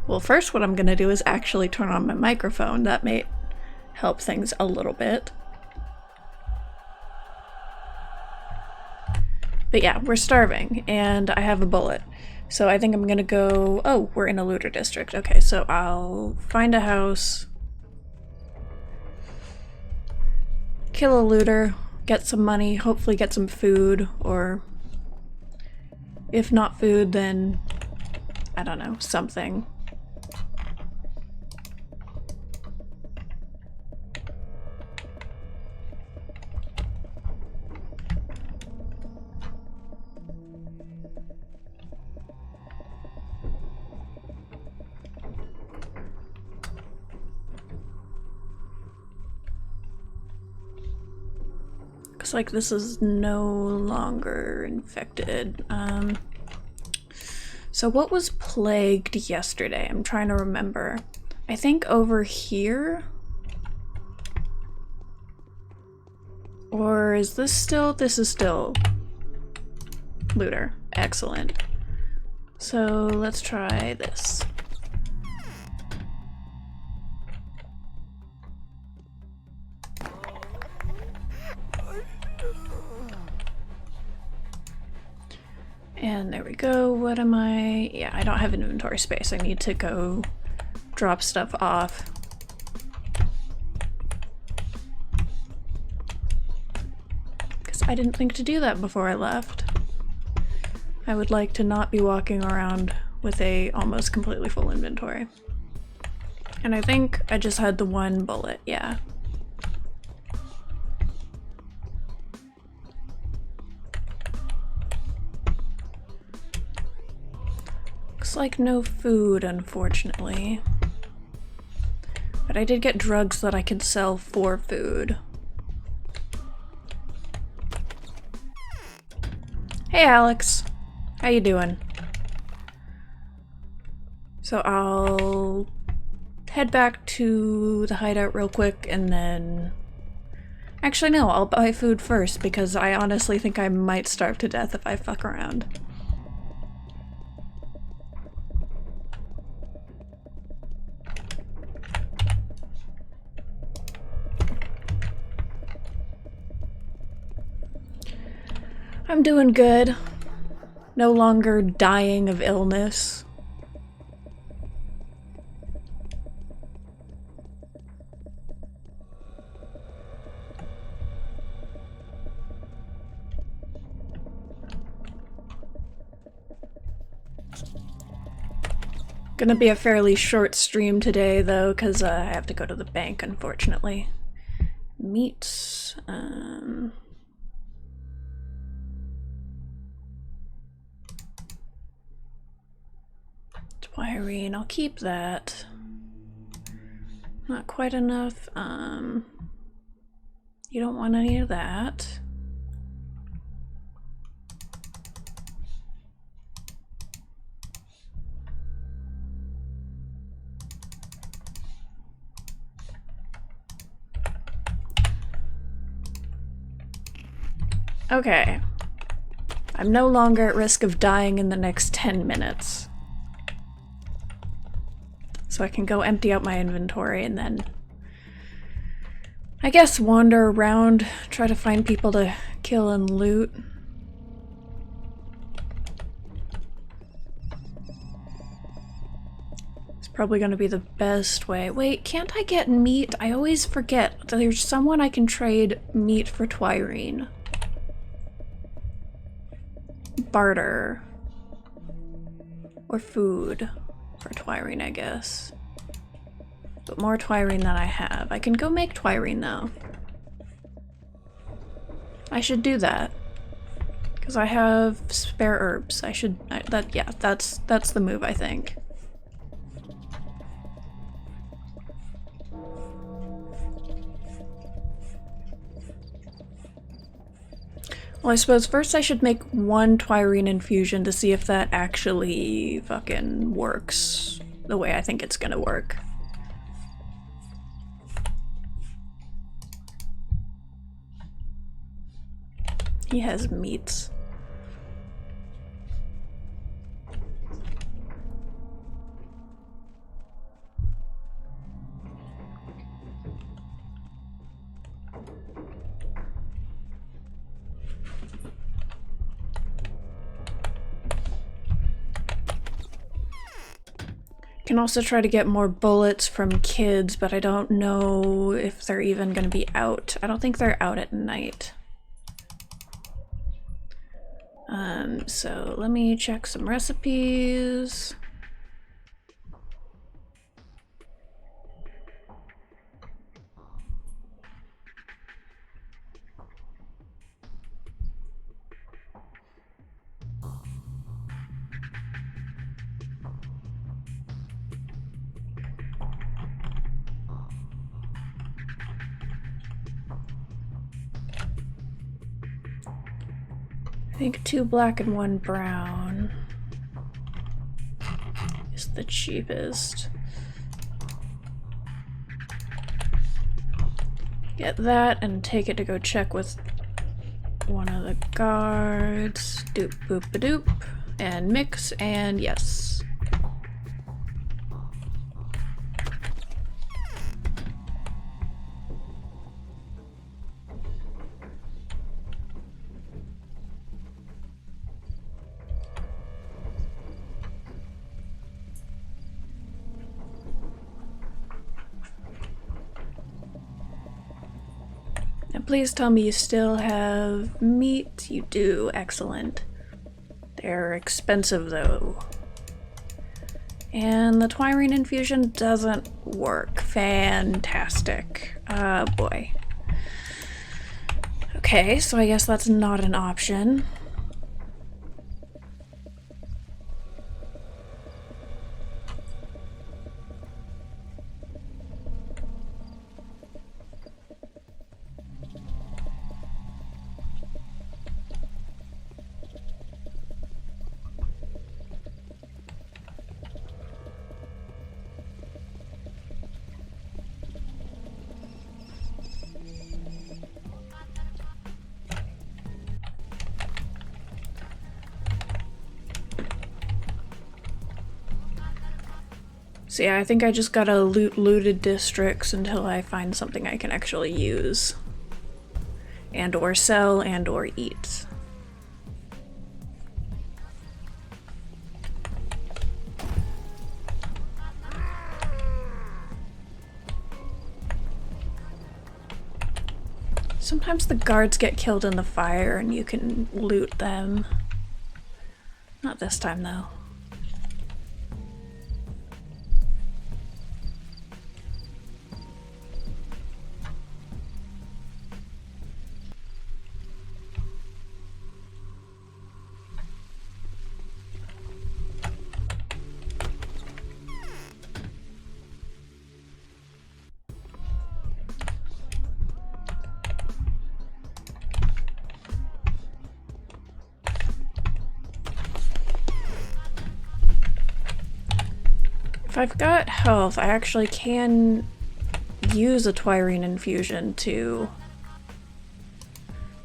Well, first what I'm gonna do is actually turn on my microphone. That may help things a little bit. But yeah, we're starving, and I have a bullet. So I think I'm gonna go... Oh, we're in a looter district. Okay, so I'll find a house, kill a looter, get some money, hopefully get some food, or if not food, then I don't know, something. Looks like this is no longer infected. So what was plagued yesterday? I'm trying to remember. I think over here? Or is this still? This is still looter. Excellent. So let's try this. And there we go. What am I? Yeah, I don't have inventory space. I need to go drop stuff off. Because I didn't think to do that before I left. I would like to not be walking around with a almost completely full inventory. And I think I just had the one bullet, yeah. Looks like no food, unfortunately. But I did get drugs that I could sell for food. Hey Alex, how you doing? So I'll head back to the hideout real quick and then... Actually no, I'll buy food first because I honestly think I might starve to death if I fuck around. I'm doing good. No longer dying of illness. Gonna be a fairly short stream today though, because I have to go to the bank, unfortunately. Meat, Twirine, I'll keep that. Not quite enough. You don't want any of that. Okay. I'm no longer at risk of dying in the next 10 minutes. So I can go empty out my inventory and then I guess wander around, try to find people to kill and loot. It's probably going to be the best way. Wait, can't I get meat? I always forget that there's someone I can trade meat for Twirine. Barter. Or food for Twirine, I guess. But more Twirine than I have. I can go make Twirine though. I should do that. Because I have spare herbs. I should, yeah, that's the move, I think. Well, I suppose first I should make one Twirine infusion to see if that actually fucking works the way I think it's gonna work. He has meats. Can also try to get more bullets from kids, but I don't know if they're even going to be out. I don't think they're out at night. So let me check some recipes. I think 2 black and 1 brown is the cheapest. Get that and take it to go check with one of the guards. Doop boop a doop. And mix, and yes. And please tell me you still have meat. You do. Excellent. They're expensive though. And the twirine infusion doesn't work. Fantastic. Boy. Okay, so I guess that's not an option. So yeah, I think I just gotta loot looted districts until I find something I can actually use. And or sell and or eat. Sometimes the guards get killed in the fire and you can loot them. Not this time though. If I've got health, I actually can use a twirine infusion to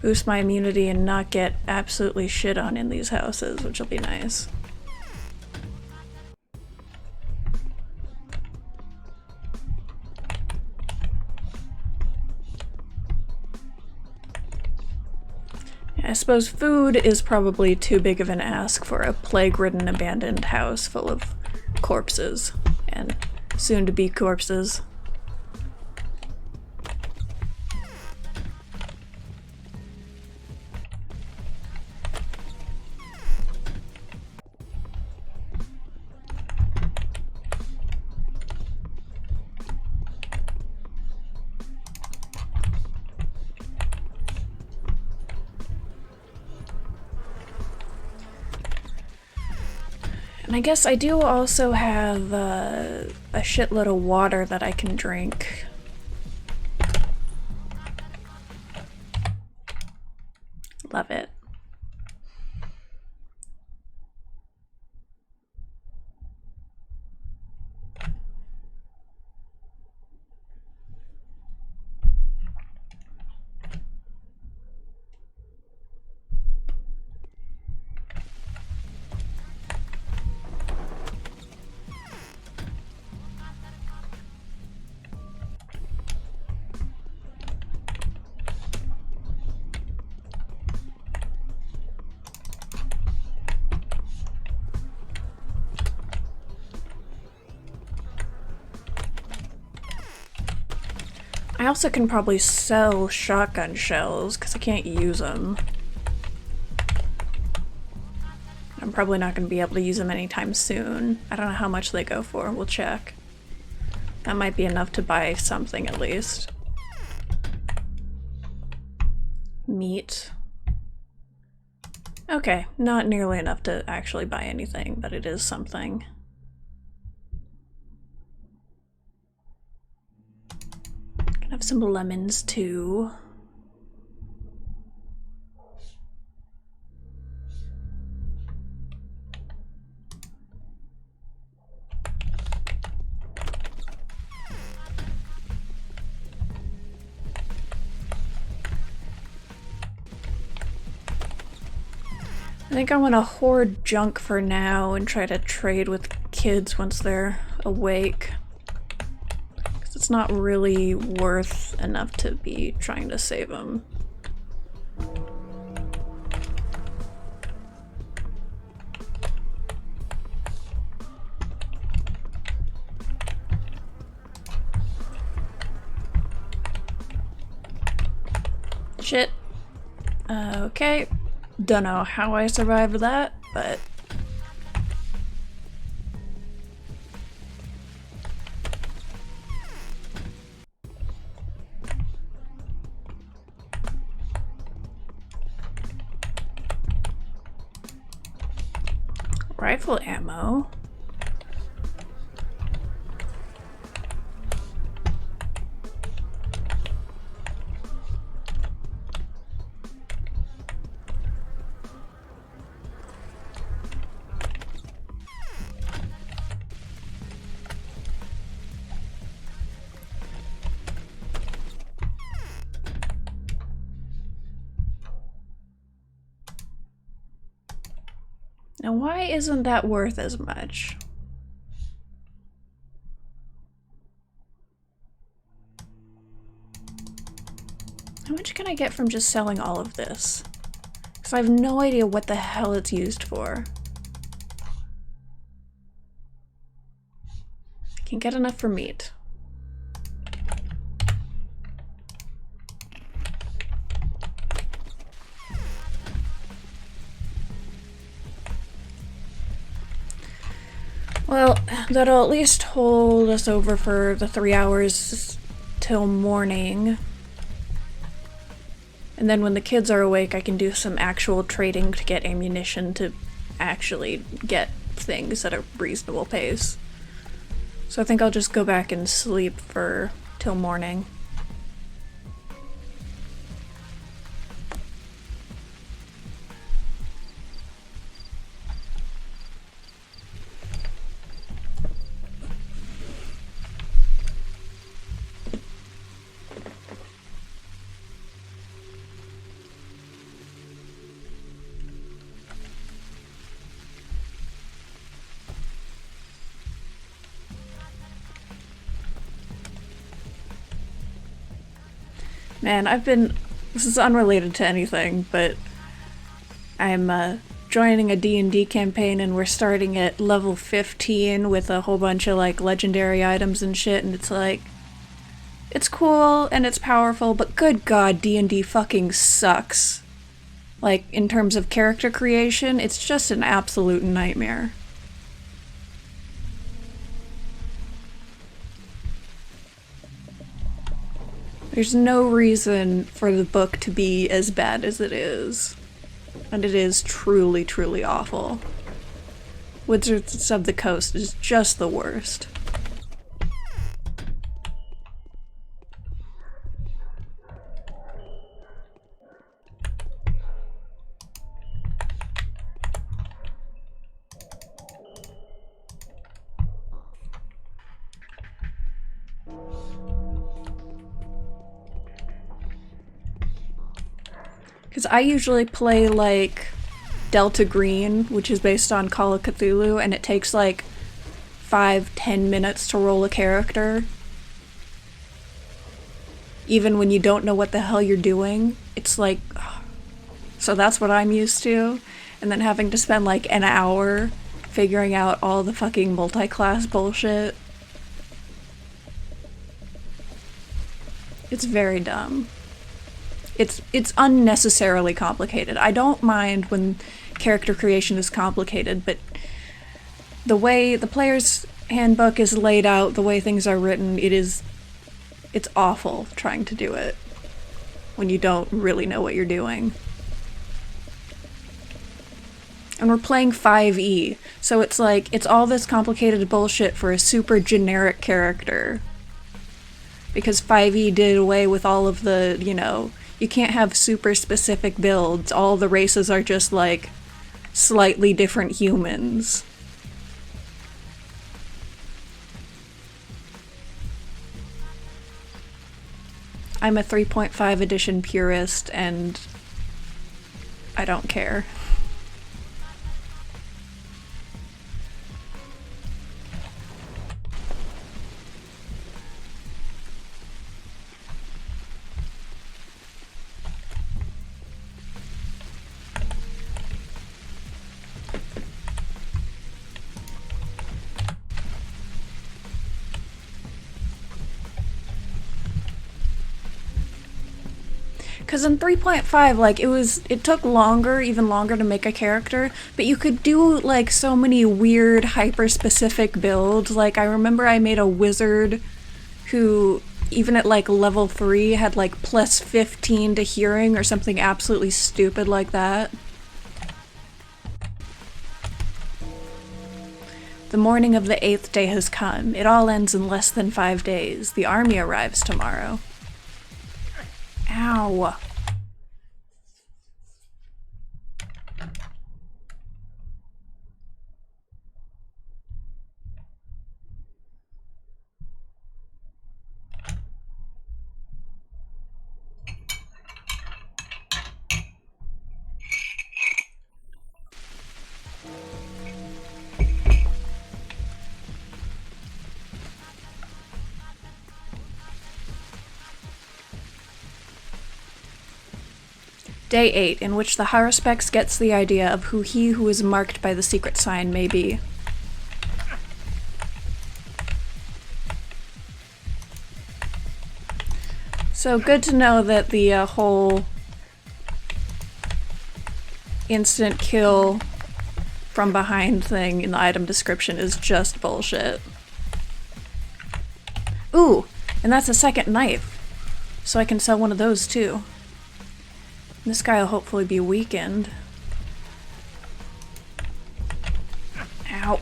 boost my immunity and not get absolutely shit on in these houses, which will be nice. I suppose food is probably too big of an ask for a plague-ridden abandoned house full of corpses and soon-to-be corpses. And I guess I do also have a shitload of water that I can drink. Love it. I also can probably sell shotgun shells because I can't use them. I'm probably not going to be able to use them anytime soon. I don't know how much they go for. We'll check. That might be enough to buy something at least. Meat. Okay, not nearly enough to actually buy anything, but it is something. Can have some lemons too. I think I want to hoard junk for now and try to trade with kids once they're awake. Because it's not really worth enough to be trying to save them. Shit. Okay. Don't know how I survived that, but... Rifle ammo? Now why isn't that worth as much? How much can I get from just selling all of this? Because I have no idea what the hell it's used for. I can get enough for meat. Well, that'll at least hold us over for the 3 hours till morning. And then when the kids are awake, I can do some actual trading to get ammunition to actually get things at a reasonable pace. So I think I'll just go back and sleep for till morning. Man, this is unrelated to anything, but I'm joining a D&D campaign and we're starting at level 15 with a whole bunch of like legendary items and shit, and it's like, it's cool and it's powerful, but good god, D&D fucking sucks. Like, in terms of character creation, it's just an absolute nightmare. There's no reason for the book to be as bad as it is. And it is truly, truly awful. Wizards of the Coast is just the worst. Because I usually play like Delta Green, which is based on Call of Cthulhu, and it takes like 5-10 minutes to roll a character. Even when you don't know what the hell you're doing, it's like... So that's what I'm used to. And then having to spend like an hour figuring out all the fucking multi-class bullshit It's very dumb. It's unnecessarily complicated. I don't mind when character creation is complicated, but the way the player's handbook is laid out, the way things are written, it's awful trying to do it when you don't really know what you're doing. And we're playing 5e, so it's like, it's all this complicated bullshit for a super generic character. Because 5e did away with all of the, you can't have super specific builds. All the races are just like slightly different humans. I'm a 3.5 edition purist and I don't care. Because in 3.5, like, it took even longer to make a character, but you could do, like, so many weird, hyper-specific builds. Like, I remember I made a wizard who, even at, like, level 3, had, like, plus 15 to hearing or something absolutely stupid like that. The morning of the 8th day has come. It all ends in less than 5 days. The army arrives tomorrow. Ow. Day 8, in which the Haruspex gets the idea of who he who is marked by the secret sign may be. So good to know that the whole instant kill from behind thing in the item description is just bullshit. Ooh, and that's a second knife, so I can sell one of those too. This guy will hopefully be weakened. Ow.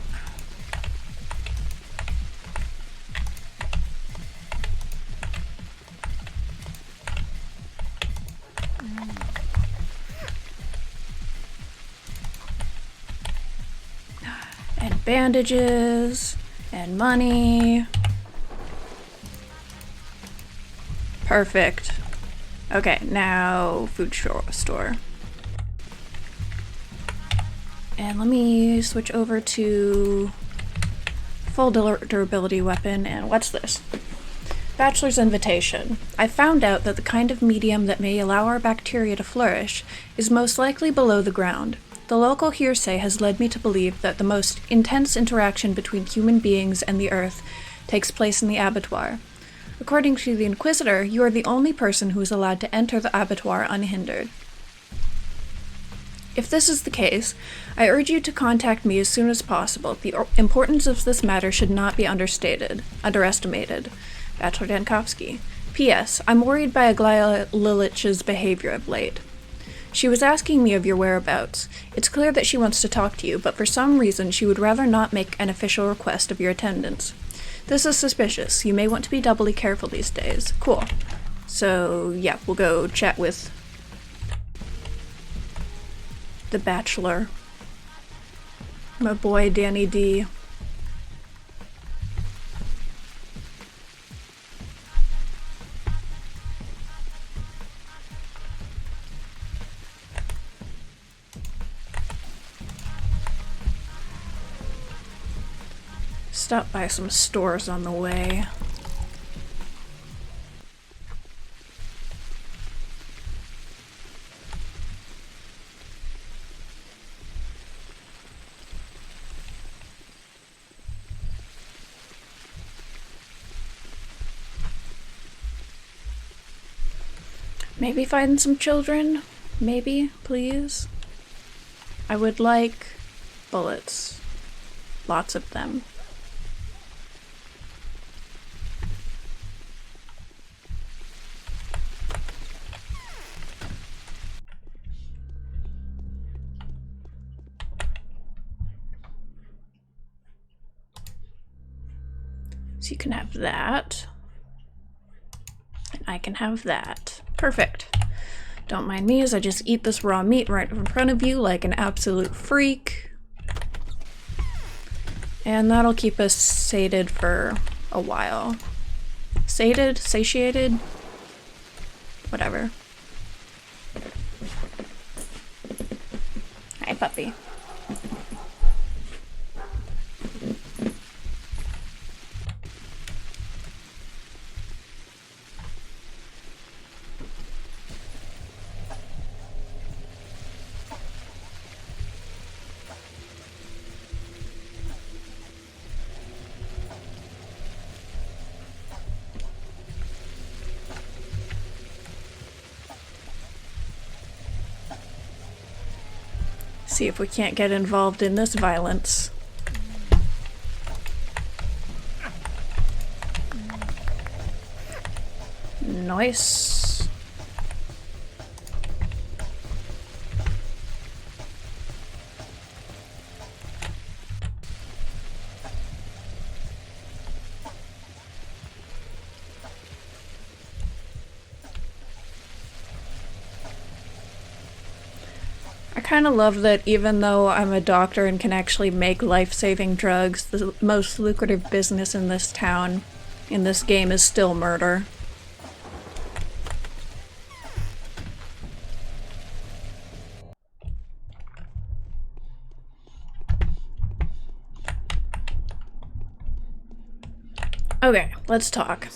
And bandages, and money. Perfect. Okay, now food store. And let me switch over to full durability weapon, and what's this? Bachelor's Invitation. I found out that the kind of medium that may allow our bacteria to flourish is most likely below the ground. The local hearsay has led me to believe that the most intense interaction between human beings and the earth takes place in the abattoir. According to the Inquisitor, you are the only person who is allowed to enter the abattoir unhindered. If this is the case, I urge you to contact me as soon as possible. The importance of this matter should not be underestimated. Bachelor Dankovsky. P.S. I'm worried by Aglaia Lilich's behavior of late. She was asking me of your whereabouts. It's clear that she wants to talk to you, but for some reason she would rather not make an official request of your attendance. This is suspicious. You may want to be doubly careful these days. Cool. So, yeah, we'll go chat with the Bachelor. My boy, Danny D. Stop by some stores on the way. Maybe find some children? Maybe, please? I would like bullets. Lots of them. So you can have that. And I can have that. Perfect. Don't mind me as I just eat this raw meat right in front of you like an absolute freak. And that'll keep us sated for a while. Sated? Satiated? Whatever. Hi, puppy. See if we can't get involved in this violence. Nice. I kind of love that even though I'm a doctor and can actually make life-saving drugs, the most lucrative business in this town, in this game, is still murder. Okay, let's talk.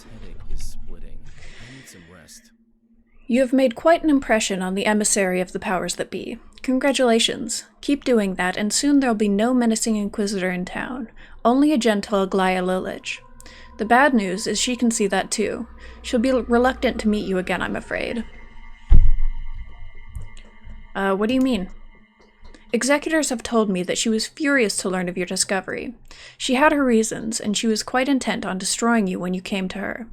You have made quite an impression on the emissary of the powers that be. Congratulations. Keep doing that, and soon there'll be no menacing inquisitor in town. Only a gentle Aglaya Lilich. The bad news is she can see that too. She'll be reluctant to meet you again, I'm afraid. What do you mean? Executors have told me that she was furious to learn of your discovery. She had her reasons, and she was quite intent on destroying you when you came to her.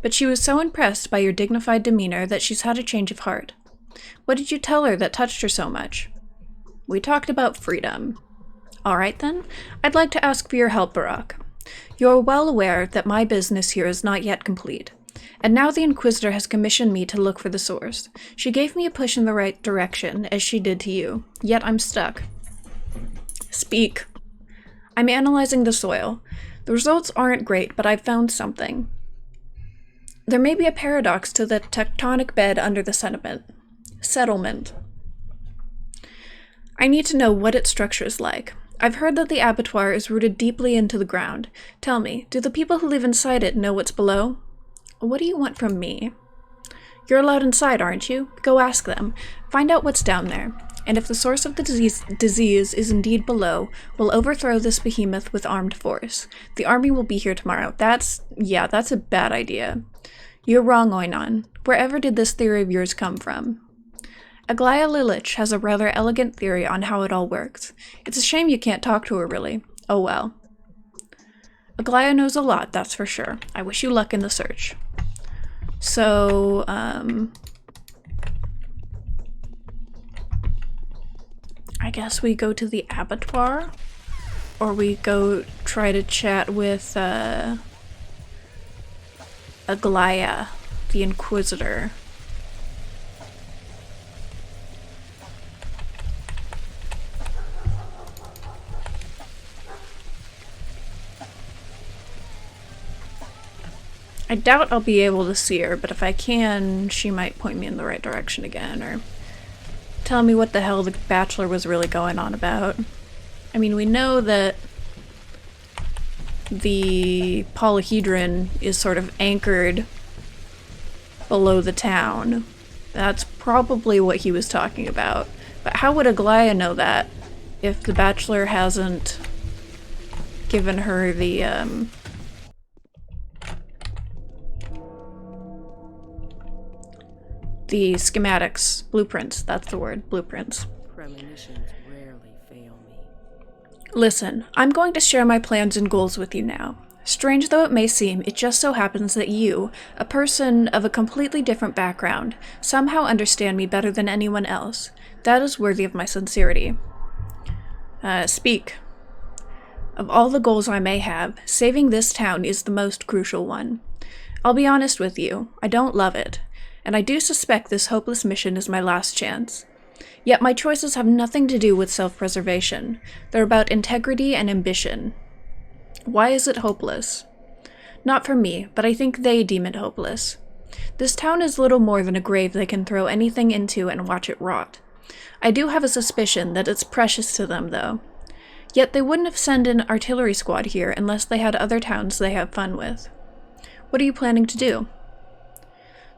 But she was so impressed by your dignified demeanor that she's had a change of heart. What did you tell her that touched her so much? We talked about freedom. All right then, I'd like to ask for your help, Barak. You're well aware that my business here is not yet complete. And now the Inquisitor has commissioned me to look for the source. She gave me a push in the right direction, as she did to you. Yet I'm stuck. Speak. I'm analyzing the soil. The results aren't great, but I've found something. There may be a paradox to the tectonic bed under the settlement. I need to know what its structure is like. I've heard that the abattoir is rooted deeply into the ground. Tell me, do the people who live inside it know what's below? What do you want from me? You're allowed inside, aren't you? Go ask them. Find out what's down there. And if the source of the disease is indeed below, we'll overthrow this behemoth with armed force. The army will be here tomorrow. That's a bad idea. You're wrong, Oinon. Wherever did this theory of yours come from? Aglaya Lilich has a rather elegant theory on how it all works. It's a shame you can't talk to her, really. Oh well. Aglaya knows a lot, that's for sure. I wish you luck in the search. So, I guess we go to the abattoir? Or we go try to chat with, Aglaya, the Inquisitor. I doubt I'll be able to see her, but if I can, she might point me in the right direction again, or tell me what the hell the Bachelor was really going on about. I mean, we know that the polyhedron is sort of anchored below the town. That's probably what he was talking about. But how would Aglaya know that if the Bachelor hasn't given her the The schematics, blueprints, that's the word, blueprints. Premonitions rarely fail me. Listen, I'm going to share my plans and goals with you now. Strange though it may seem, it just so happens that you, a person of a completely different background, somehow understand me better than anyone else. That is worthy of my sincerity. Speak. Of all the goals I may have, saving this town is the most crucial one. I'll be honest with you, I don't love it, and I do suspect this hopeless mission is my last chance. Yet my choices have nothing to do with self-preservation. They're about integrity and ambition. Why is it hopeless? Not for me, but I think they deem it hopeless. This town is little more than a grave they can throw anything into and watch it rot. I do have a suspicion that it's precious to them, though. Yet they wouldn't have sent an artillery squad here unless they had other towns they have fun with. What are you planning to do?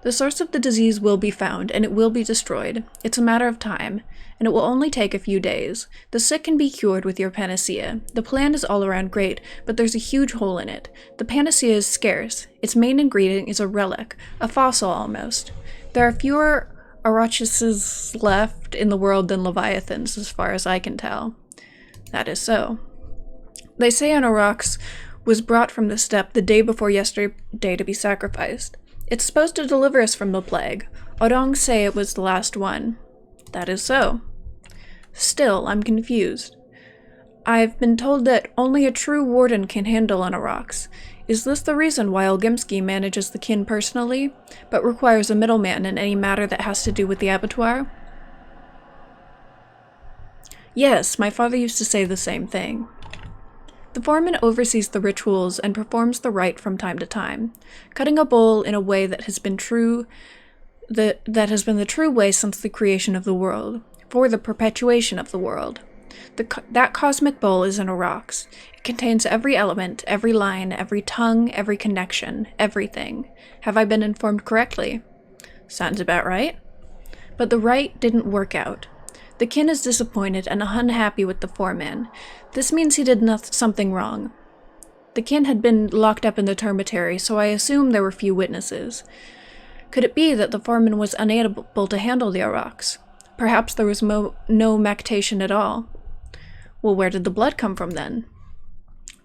The source of the disease will be found, and it will be destroyed. It's a matter of time, and it will only take a few days. The sick can be cured with your panacea. The plan is all around great, but there's a huge hole in it. The panacea is scarce. Its main ingredient is a relic, a fossil almost. There are fewer Arachises left in the world than Leviathans, as far as I can tell. That is so. They say an Arax was brought from the steppe the day before yesterday to be sacrificed. It's supposed to deliver us from the plague. Odong say it was the last one. That is so. Still, I'm confused. I've been told that only a true warden can handle an Arax. Is this the reason why Olgimsky manages the kin personally, but requires a middleman in any matter that has to do with the abattoir? Yes, my father used to say the same thing. The foreman oversees the rituals and performs the rite from time to time, cutting a bowl in a way that has been the true way since the creation of the world, for the perpetuation of the world. That cosmic bowl is an Arax. It contains every element, every line, every tongue, every connection, everything. Have I been informed correctly? Sounds about right. But the rite didn't work out. The kin is disappointed and unhappy with the foreman. This means he did something wrong. The kin had been locked up in the termitary, so I assume there were few witnesses. Could it be that the foreman was unable to handle the Arax? Perhaps there was no mactation at all. Well, where did the blood come from then?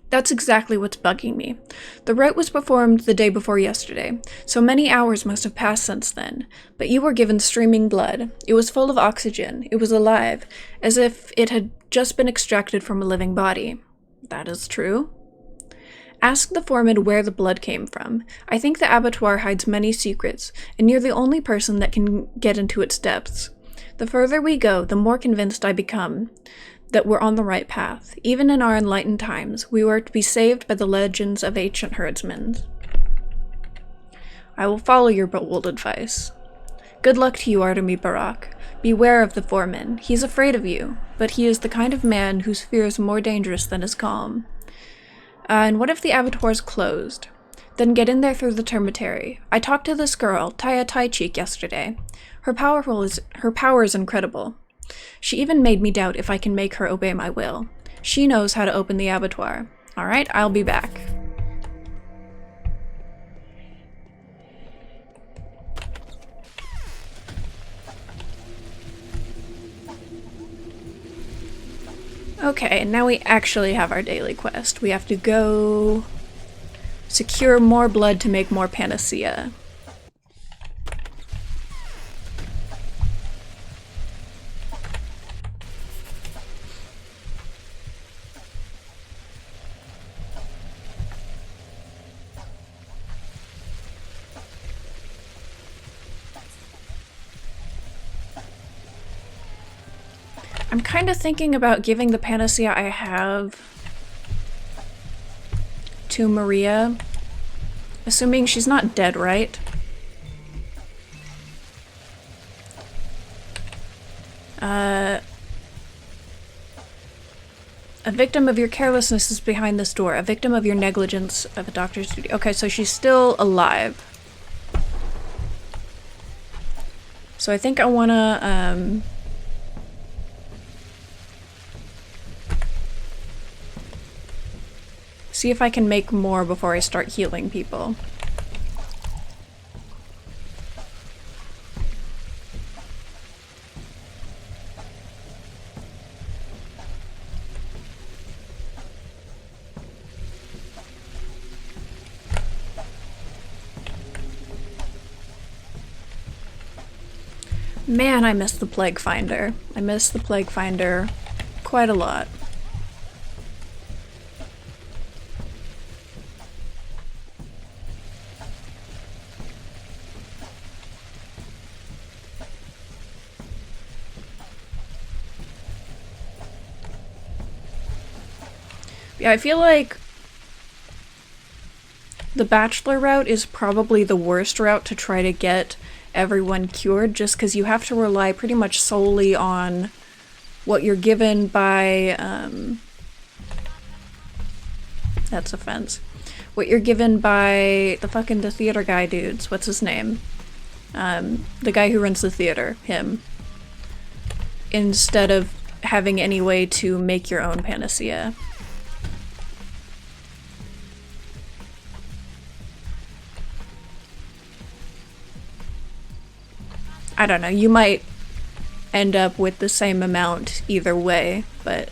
That's exactly what's bugging me. The rite was performed the day before yesterday, so many hours must have passed since then, but you were given streaming blood. It was full of oxygen. It was alive, as if it had just been extracted from a living body. That is true. Ask the foreman where the blood came from. I think the abattoir hides many secrets, and you're the only person that can get into its depths. The further we go, the more convinced I become that we're on the right path. Even in our enlightened times, we were to be saved by the legends of ancient herdsmen. I will follow your bold advice. Good luck to you, Artemy Barak. Beware of the foreman. He's afraid of you, but he is the kind of man whose fear is more dangerous than his calm. And what if the abattoir's closed? Then get in there through the termitary. I talked to this girl, Taya Taichik, yesterday. Her power is incredible. She even made me doubt if I can make her obey my will. She knows how to open the abattoir. Alright, I'll be back. Okay, now we actually have our daily quest. We have to go secure more blood to make more panacea. I'm kind of thinking about giving the panacea I have to Maria, assuming she's not dead, right? A victim of your carelessness is behind this door. A victim of your negligence of a doctor's duty. Okay, so she's still alive. So I think I wanna, see if I can make more before I start healing people. Man, I miss the Plague Finder. I miss the Plague Finder quite a lot. Yeah, I feel like the Bachelor route is probably the worst route to try to get everyone cured, just because you have to rely pretty much solely on what you're given by, that's offense. What you're given by the theater guy dudes. What's his name? The guy who runs the theater. Him. Instead of having any way to make your own panacea. I don't know, you might end up with the same amount either way, but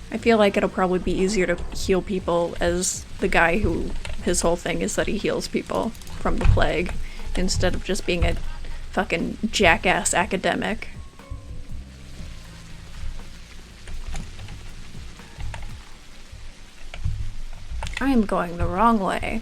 I feel like it'll probably be easier to heal people as the guy who his whole thing is that he heals people from the plague, instead of just being a fucking jackass academic. I am going the wrong way.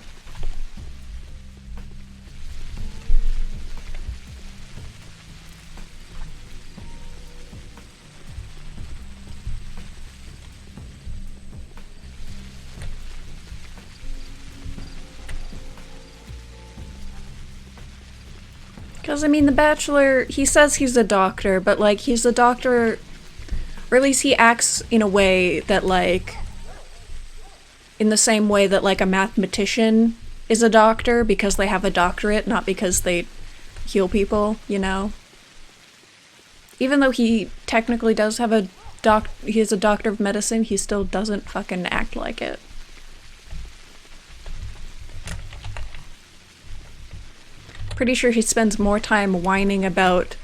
Because, I mean, the Bachelor, he says he's a doctor, but, like, he's a doctor, or at least he acts in a way that, like, in the same way that, like, a mathematician is a doctor because they have a doctorate, not because they heal people, you know? Even though he technically does have he is a doctor of medicine, he still doesn't fucking act like it. Pretty sure he spends more time whining about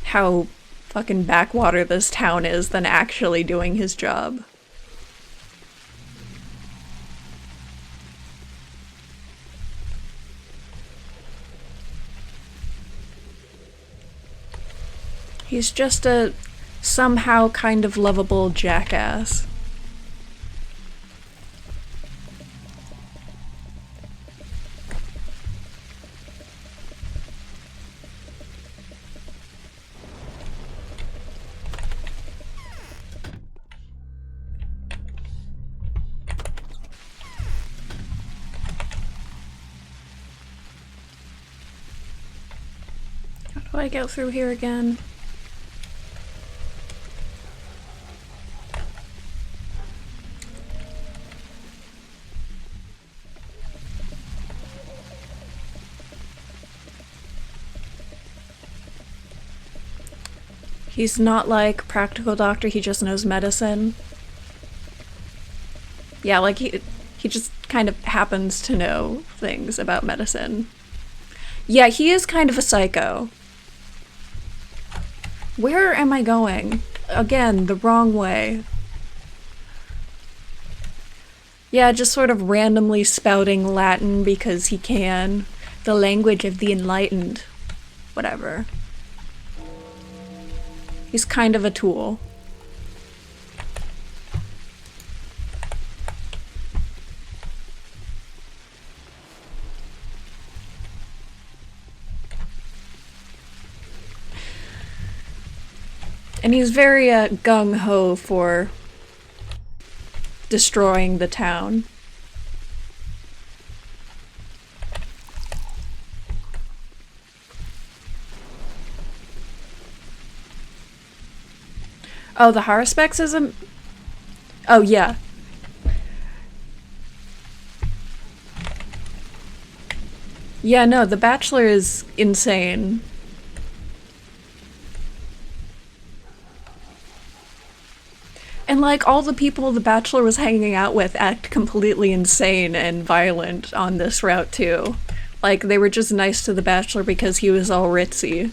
how fucking backwater this town is than actually doing his job. He's just a somehow kind of lovable jackass. How do I get through here again? He's not like practical doctor, he just knows medicine. Yeah, like he just kind of happens to know things about medicine. Yeah, he is kind of a psycho. Where am I going? Again, the wrong way. Yeah, just sort of randomly spouting Latin because he can. The language of the enlightened. Whatever. He's kind of a tool. And he's very gung-ho for destroying the town. Oh, the Haruspex is a... Oh, yeah. Yeah, no, the Bachelor is insane. And, like, all the people the Bachelor was hanging out with act completely insane and violent on this route, too. Like, they were just nice to the Bachelor because he was all ritzy.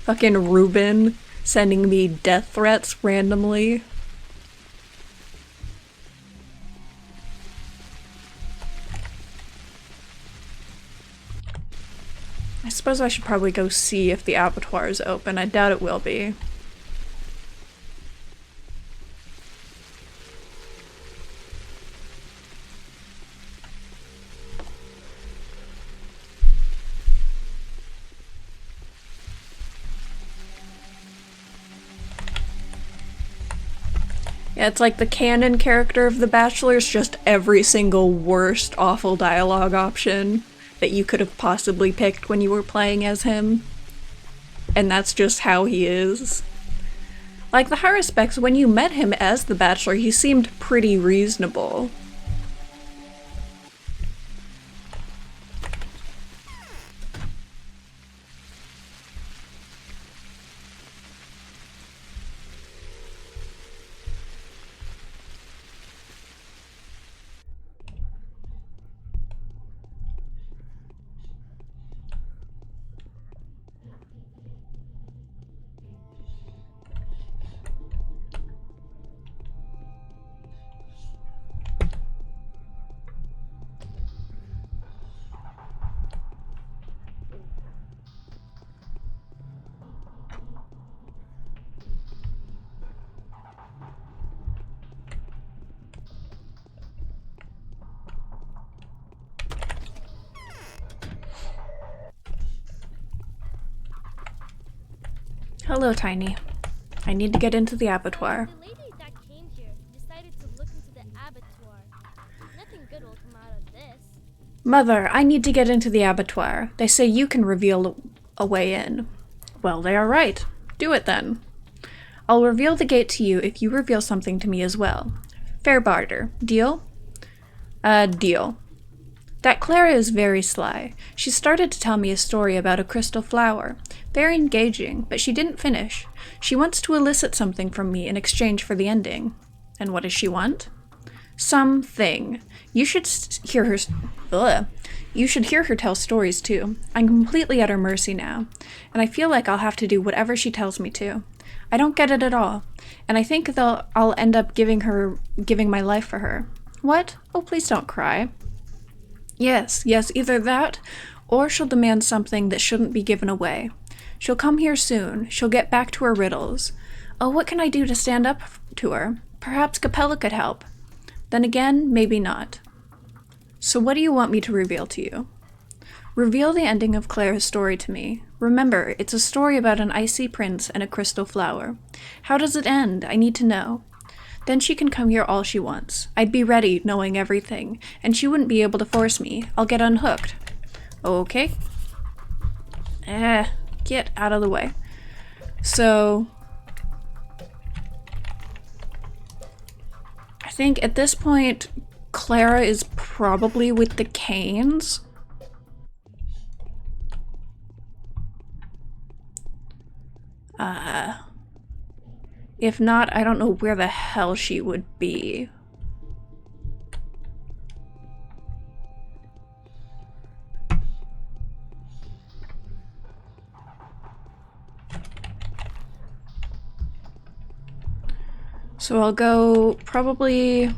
Fucking Ruben sending me death threats randomly. I suppose I should probably go see if the abattoir is open. I doubt it will be. Yeah, it's like the canon character of The Bachelor is just every single worst, awful dialogue option that you could have possibly picked when you were playing as him. And that's just how he is. Like the Haruspex, when you met him as The Bachelor, he seemed pretty reasonable. Hello, Tiny. I need to get into the abattoir. The lady that came here decided to look into the abattoir. Nothing good will come out of this. Mother, I need to get into the abattoir. They say you can reveal a way in. Well, they are right. Do it then. I'll reveal the gate to you if you reveal something to me as well. Fair barter. Deal? Deal. That Clara is very sly. She started to tell me a story about a crystal flower. Very engaging, but she didn't finish. She wants to elicit something from me in exchange for the ending. And what does she want? Something. You should hear her... Ugh. You should hear her tell stories too. I'm completely at her mercy now, and I feel like I'll have to do whatever she tells me to. I don't get it at all, and I think I'll end up giving my life for her. What? Oh, please don't cry. Yes, either that, or she'll demand something that shouldn't be given away. She'll come here soon. She'll get back to her riddles. Oh, what can I do to stand up to her? Perhaps Capella could help. Then again, maybe not. So what do you want me to reveal to you? Reveal the ending of Clara's story to me. Remember, it's a story about an icy prince and a crystal flower. How does it end? I need to know. Then she can come here all she wants. I'd be ready, knowing everything, and she wouldn't be able to force me. I'll get unhooked. Okay. Get out of the way. So... I think at this point, Clara is probably with the Canes. If not, I don't know where the hell she would be. So I'll go probably...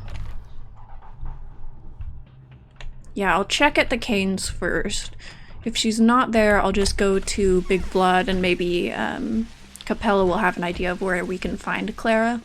Yeah, I'll check at the Canes first. If she's not there, I'll just go to Big Blood and maybe Capella will have an idea of where we can find Clara.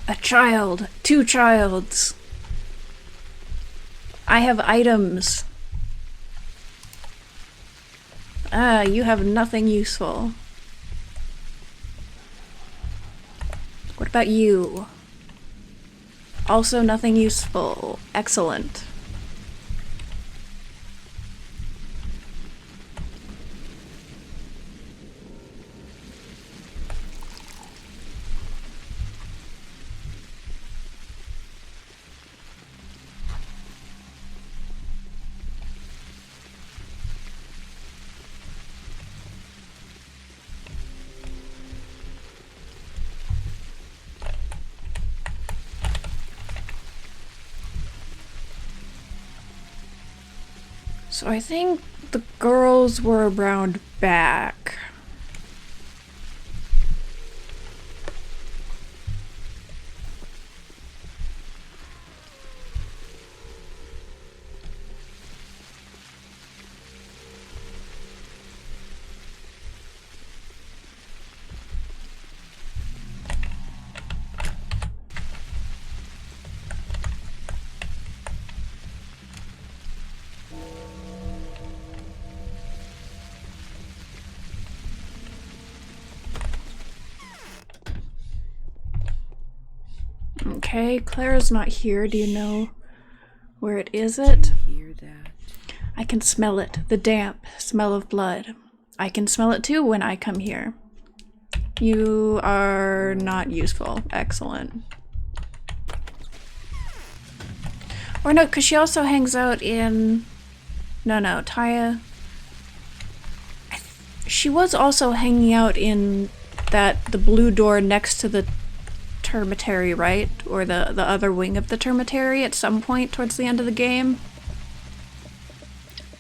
A child! 2 childs! I have items. You have nothing useful. What about you? Also nothing useful. Excellent. So I think the girls were around back. Okay, Clara's not here. Do you know where it is? It? Hear that? I can smell it. The damp smell of blood. I can smell it too when I come here. You are not useful. Excellent. Or no, because she also hangs out in... No, Taya... She was also hanging out in the blue door next to the termitary, right? Or the other wing of the termitary at some point towards the end of the game.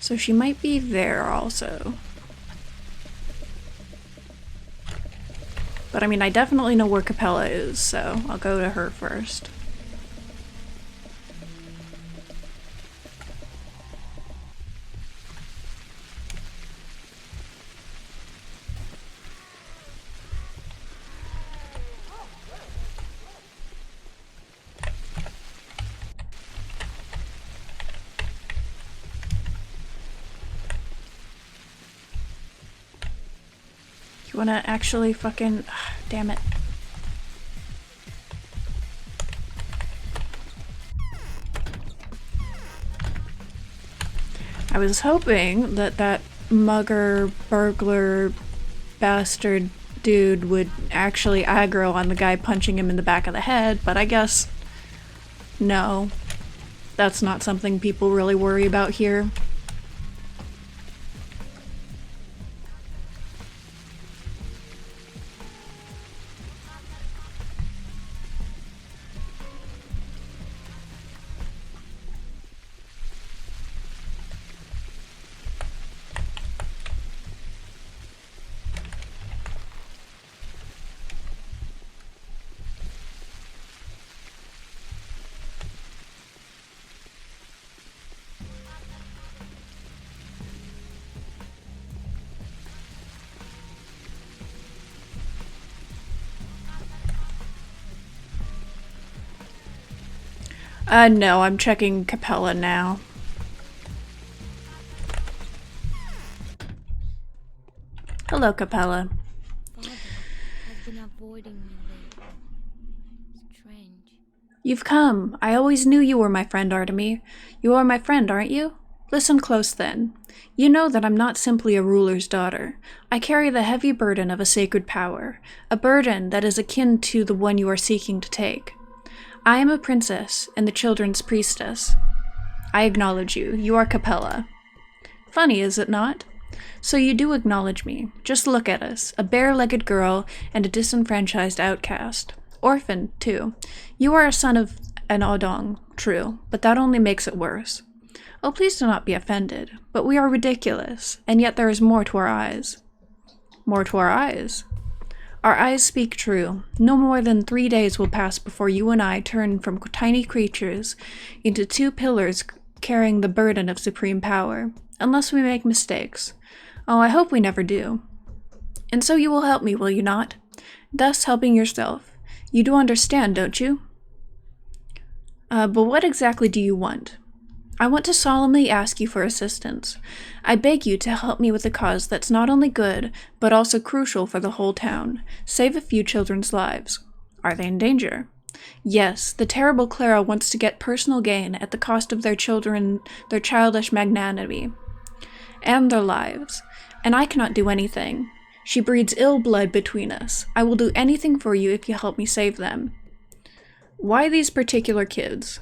So she might be there also. But I mean, I definitely know where Capella is, so I'll go to her first. You wanna actually fucking... damn it. I was hoping that mugger, burglar, bastard dude would actually aggro on the guy punching him in the back of the head, but I guess... no. That's not something people really worry about here. No, I'm checking Capella now. Hello, Capella. Father has been avoiding me lately. Strange. You've come. I always knew you were my friend, Artemy. You are my friend, aren't you? Listen close, then. You know that I'm not simply a ruler's daughter. I carry the heavy burden of a sacred power, a burden that is akin to the one you are seeking to take. I am a princess and the children's priestess. I acknowledge you. You are Capella. Funny, is it not? So you do acknowledge me. Just look at us, a bare-legged girl and a disenfranchised outcast. Orphan, too. You are a son of an Odong, true, but that only makes it worse. Oh, please do not be offended, but we are ridiculous, and yet there is more to our eyes. More to our eyes? Our eyes speak true. No more than 3 days will pass before you and I turn from tiny creatures into two pillars carrying the burden of supreme power, unless we make mistakes. Oh, I hope we never do. And so you will help me, will you not? Thus helping yourself. You do understand, don't you? But what exactly do you want? I want to solemnly ask you for assistance. I beg you to help me with a cause that's not only good, but also crucial for the whole town. Save a few children's lives. Are they in danger? Yes, the terrible Clara wants to get personal gain at the cost of their childish magnanimity. And their lives. And I cannot do anything. She breeds ill blood between us. I will do anything for you if you help me save them. Why these particular kids?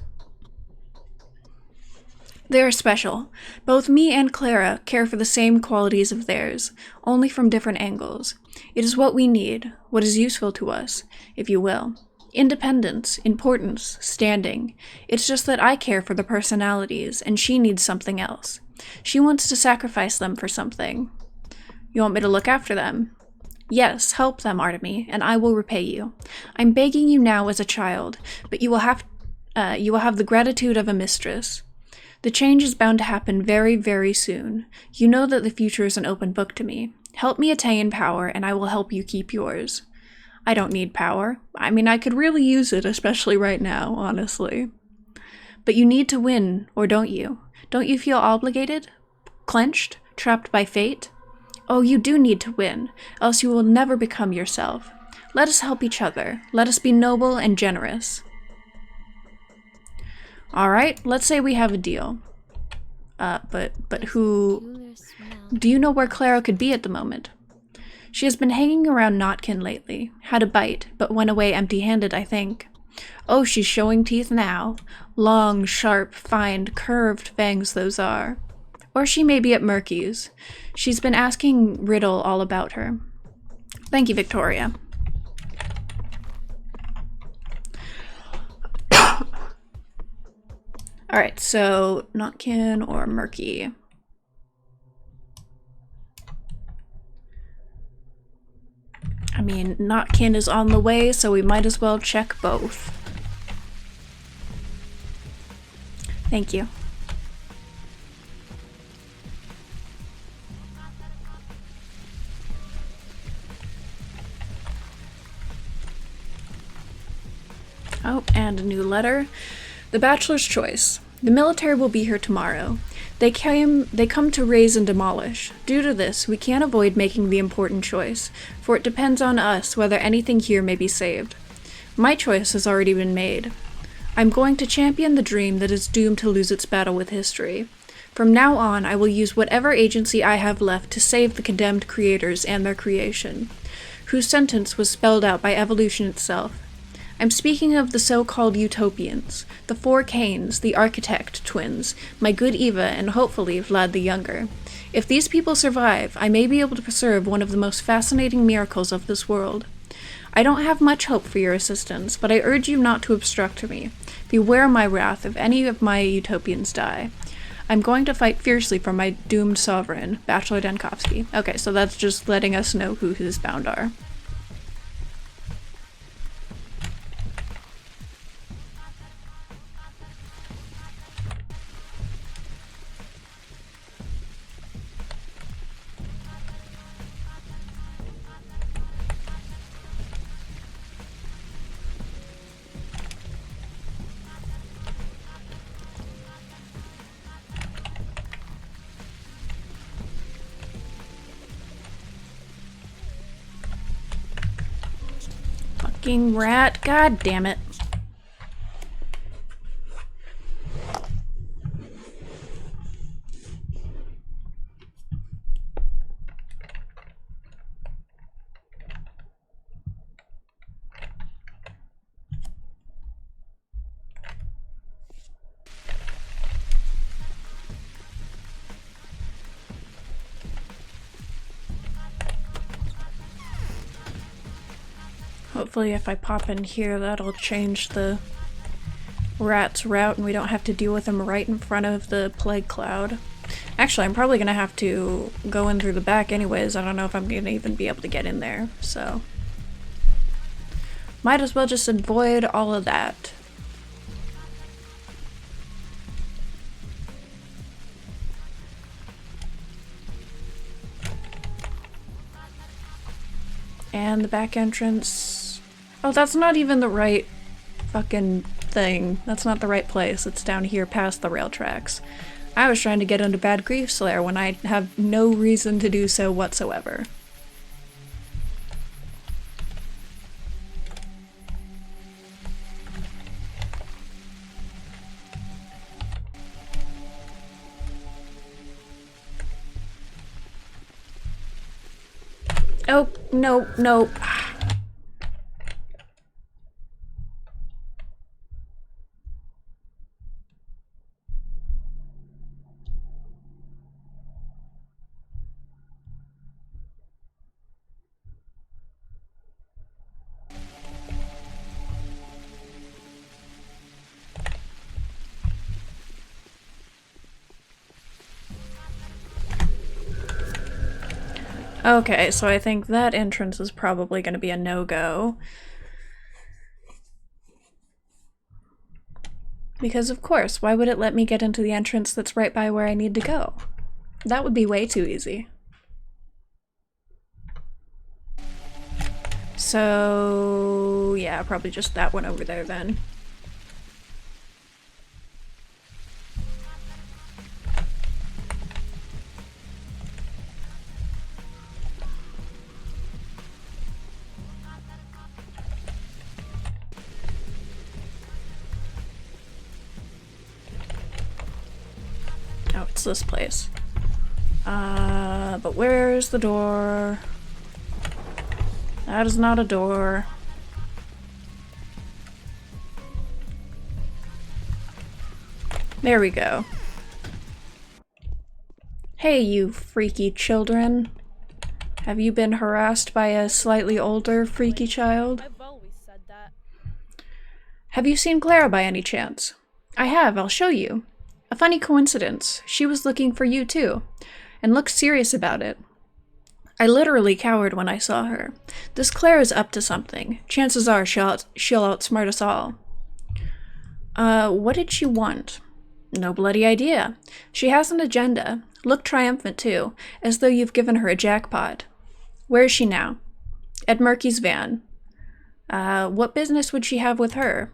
They are special. Both me and Clara care for the same qualities of theirs, only from different angles. It is what we need, what is useful to us, if you will. Independence, importance, standing. It's just that I care for the personalities, and she needs something else. She wants to sacrifice them for something. You want me to look after them? Yes, help them, Artemy, and I will repay you. I'm begging you now as a child, but you will have the gratitude of a mistress. The change is bound to happen very, very soon. You know that the future is an open book to me. Help me attain power, and I will help you keep yours. I don't need power. I mean, I could really use it, especially right now, honestly. But you need to win, or don't you? Don't you feel obligated? Clenched? Trapped by fate? Oh, you do need to win, else you will never become yourself. Let us help each other. Let us be noble and generous. Alright, let's say we have a deal. But who... Peculiar smell. Do you know where Clara could be at the moment? She has been hanging around Notkin lately. Had a bite, but went away empty-handed, I think. Oh, she's showing teeth now. Long, sharp, fine, curved fangs those are. Or she may be at Murky's. She's been asking Riddle all about her. Thank you, Victoria. Alright, so Notkin or Murky. I mean, Notkin is on the way, so we might as well check both. Thank you. Oh, and a new letter. The Bachelor's Choice. The military will be here tomorrow. They come to raise and demolish. Due to this, we can't avoid making the important choice, for it depends on us whether anything here may be saved. My choice has already been made. I'm going to champion the dream that is doomed to lose its battle with history. From now on, I will use whatever agency I have left to save the condemned creators and their creation, whose sentence was spelled out by evolution itself. I'm speaking of the so-called utopians, the four Cains, the architect twins, my good Eva, and hopefully Vlad the Younger. If these people survive, I may be able to preserve one of the most fascinating miracles of this world. I don't have much hope for your assistance, but I urge you not to obstruct me. Beware my wrath if any of my utopians die. I'm going to fight fiercely for my doomed sovereign, Bachelor Denkovsky. Okay, so that's just letting us know who his bound are. Fucking rat, god damn it. Hopefully if I pop in here, that'll change the rat's route and we don't have to deal with them right in front of the plague cloud. Actually, I'm probably gonna have to go in through the back anyways. I don't know if I'm gonna even be able to get in there, so... Might as well just avoid all of that. And the back entrance... Oh, that's not even the right fucking thing. That's not the right place. It's down here past the rail tracks. I was trying to get into Bad Grief Slayer when I have no reason to do so whatsoever. Oh, no, no. Okay, so I think that entrance is probably going to be a no-go. Because of course, why would it let me get into the entrance that's right by where I need to go? That would be way too easy. So yeah, probably just that one over there then. Oh, it's this place. But where's the door? That is not a door. There we go. Hey, you freaky children. Have you been harassed by a slightly older freaky child? I've always said that. Have you seen Clara by any chance? I have, I'll show you. A funny coincidence. She was looking for you too, and looked serious about it. I literally cowered when I saw her. This Clara's up to something. Chances are she'll outsmart us all. What did she want? No bloody idea. She has an agenda. Looked triumphant too, as though you've given her a jackpot. Where is she now? At Murky's van. What business would she have with her?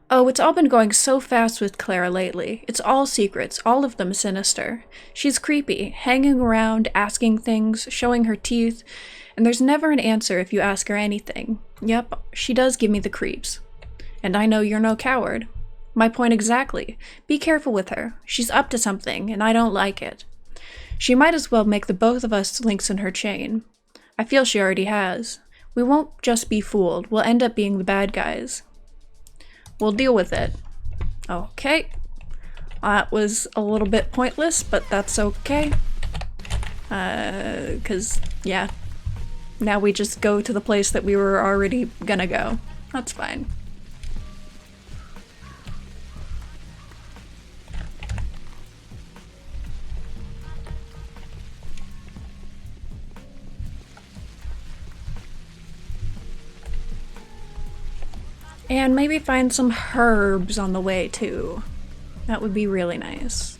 Oh, it's all been going so fast with Clara lately. It's all secrets, all of them sinister. She's creepy, hanging around, asking things, showing her teeth, and there's never an answer if you ask her anything. Yep, she does give me the creeps. And I know you're no coward. My point exactly. Be careful with her. She's up to something, and I don't like it. She might as well make the both of us links in her chain. I feel she already has. We won't just be fooled. We'll end up being the bad guys. We'll deal with it. Okay. That was a little bit pointless, but that's okay. 'Cause, yeah. Now we just go to the place that we were already gonna go. That's fine. And maybe find some herbs on the way too. That would be really nice.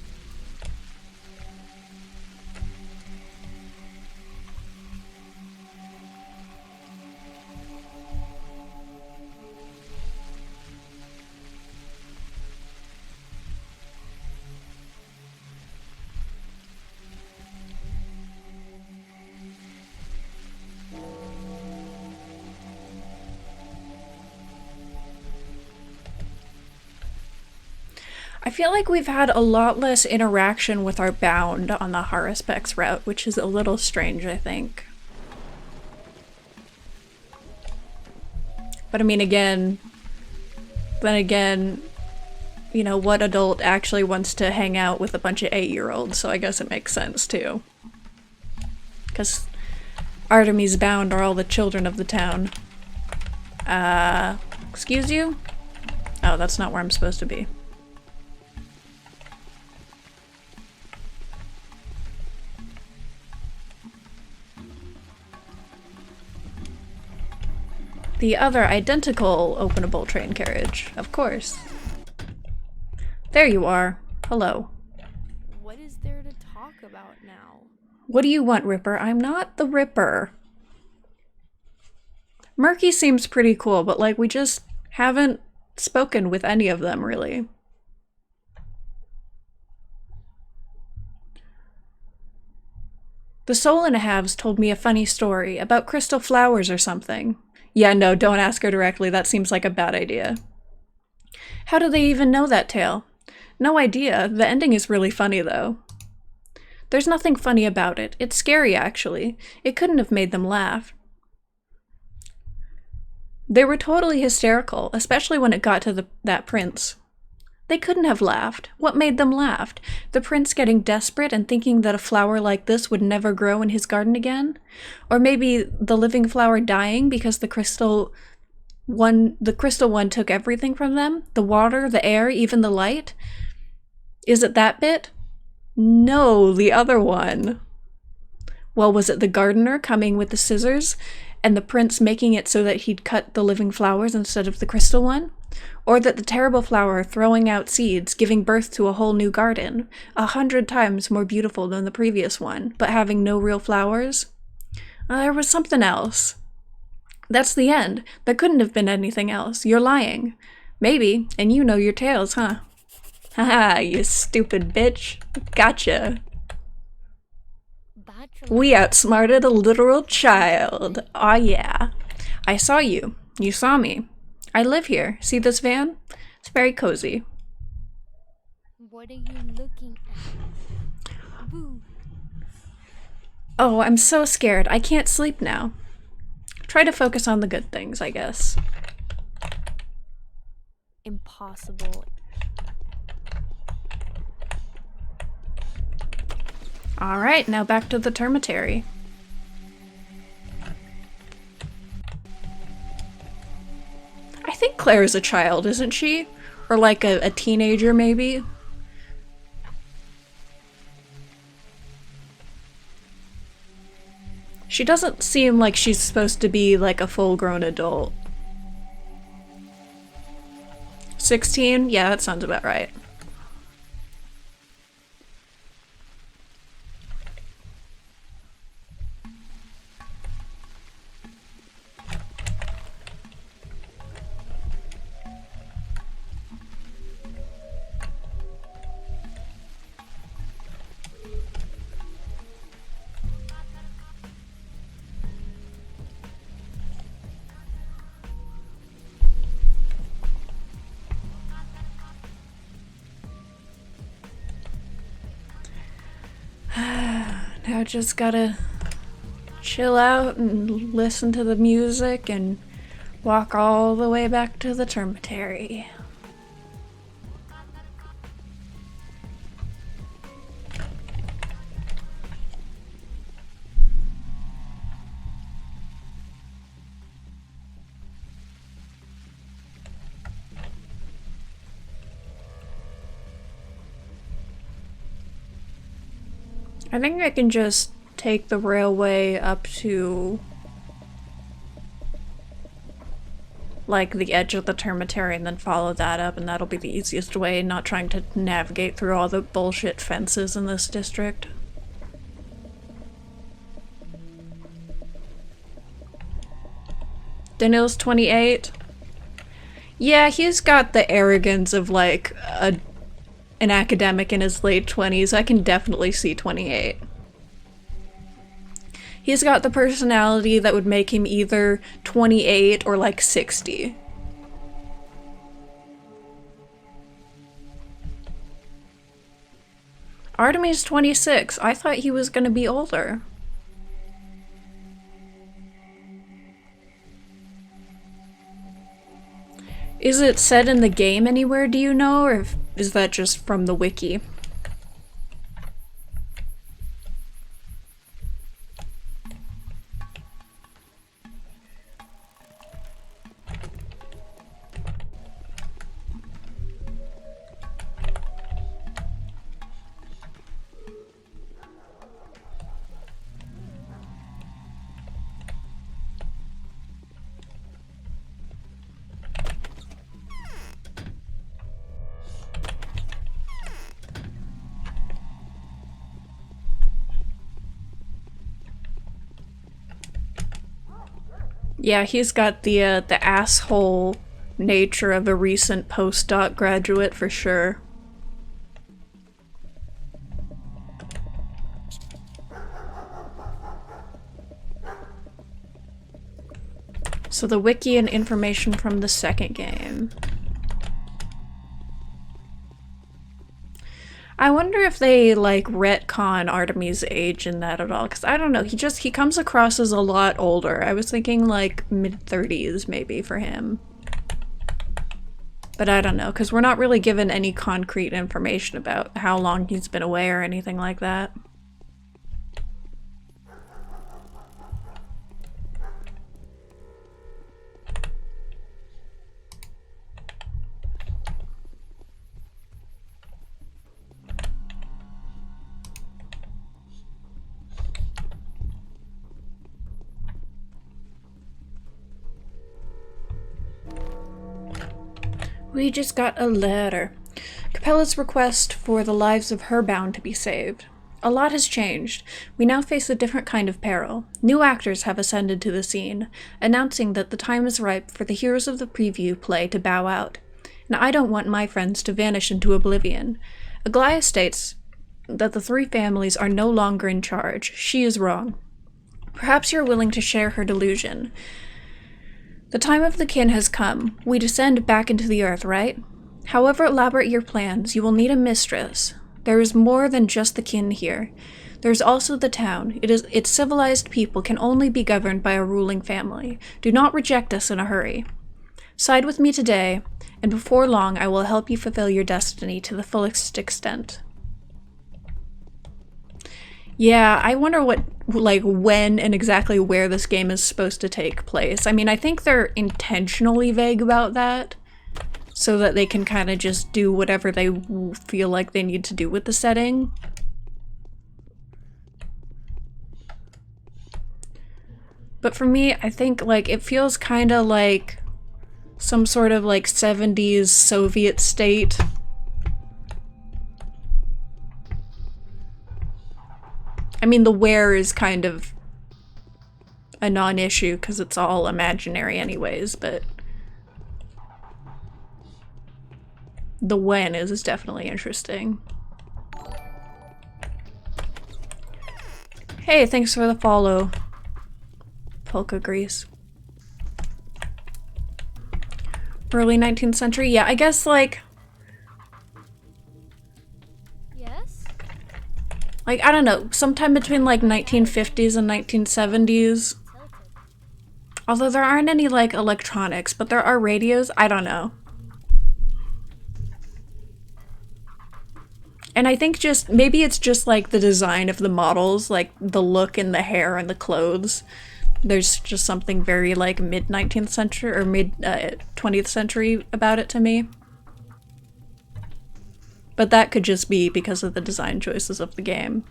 I feel like we've had a lot less interaction with our bound on the Haruspex route, which is a little strange, I think. But I mean, then again, you know, what adult actually wants to hang out with a bunch of 8-year-olds, so I guess it makes sense too. Because Artemis bound are all the children of the town. Excuse you? Oh, that's not where I'm supposed to be. The other identical openable train carriage, of course. There you are. Hello. What is there to talk about now? What do you want, Ripper? I'm not the Ripper. Murky seems pretty cool, but like we just haven't spoken with any of them, really. The Soul and a Halves told me a funny story about crystal flowers or something. Yeah, no, don't ask her directly. That seems like a bad idea. How do they even know that tale? No idea. The ending is really funny, though. There's nothing funny about it. It's scary, actually. It couldn't have made them laugh. They were totally hysterical, especially when it got to that prince. They couldn't have laughed. What made them laugh? The prince getting desperate and thinking that a flower like this would never grow in his garden again? Or maybe the living flower dying because the crystal one took everything from them? The water, the air, even the light? Is it that bit? No, the other one. Well, was it the gardener coming with the scissors and the prince making it so that he'd cut the living flowers instead of the crystal one? Or that the terrible flower throwing out seeds, giving birth to a whole new garden, 100 times more beautiful than the previous one, but having no real flowers? There was something else. That's the end. There couldn't have been anything else. You're lying. Maybe, and you know your tales, huh? Haha, you stupid bitch. Gotcha. We outsmarted a literal child. Aw yeah. I saw you. You saw me. I live here. See this van? It's very cozy. What are you looking at? Boo. Oh, I'm so scared. I can't sleep now. Try to focus on the good things, I guess. Impossible. Alright, now back to the termitary. I think Claire's a child, isn't she? Or like a teenager, maybe? She doesn't seem like she's supposed to be like a full-grown adult. 16? Yeah, that sounds about right. Now just gotta chill out and listen to the music and walk all the way back to the termitary. I think I can just take the railway up to like the edge of the termitary and then follow that up, and that'll be the easiest way, not trying to navigate through all the bullshit fences in this district. Daniil's 28. Yeah, he's got the arrogance of like an academic in his late 20s. I can definitely see 28. He's got the personality that would make him either 28 or like 60. Artemy's 26. I thought he was gonna be older. Is it said in the game anywhere, do you know, or is that just from the wiki? Yeah, he's got the asshole nature of a recent postdoc graduate for sure. So the wiki and information from the second game. I wonder if they, like, retcon Artemy's age in that at all, because I don't know, he comes across as a lot older. I was thinking, like, mid-30s, maybe, for him. But I don't know, because we're not really given any concrete information about how long he's been away or anything like that. We just got a letter. Capella's request for the lives of her bound to be saved. A lot has changed. We now face a different kind of peril. New actors have ascended to the scene, announcing that the time is ripe for the heroes of the preview play to bow out. And I don't want my friends to vanish into oblivion. Aglaia states that the three families are no longer in charge. She is wrong. Perhaps you're willing to share her delusion. The time of the kin has come. We descend back into the earth, right? However elaborate your plans, you will need a mistress. There is more than just the kin here. There's also the town. Its civilized people can only be governed by a ruling family. Do not reject us in a hurry. Side with me today, and before long I will help you fulfill your destiny to the fullest extent. Yeah, I wonder when and exactly where this game is supposed to take place. I mean, I think they're intentionally vague about that, so that they can kind of just do whatever they feel like they need to do with the setting. But for me, I think, it feels kind of like some sort of, 70s Soviet state. I mean, the where is kind of a non-issue because it's all imaginary anyways, but the when is definitely interesting. Hey, thanks for the follow, Polka Grease. Early 19th century? Yeah, I guess, Yes? I don't know, sometime between, 1950s and 1970s. Tilted. Although there aren't any, electronics, but there are radios. I don't know. And I think maybe it's just, the design of the models, the look and the hair and the clothes. There's just something very, mid-19th century, or mid-20th century about it to me. But that could just be because of the design choices of the game.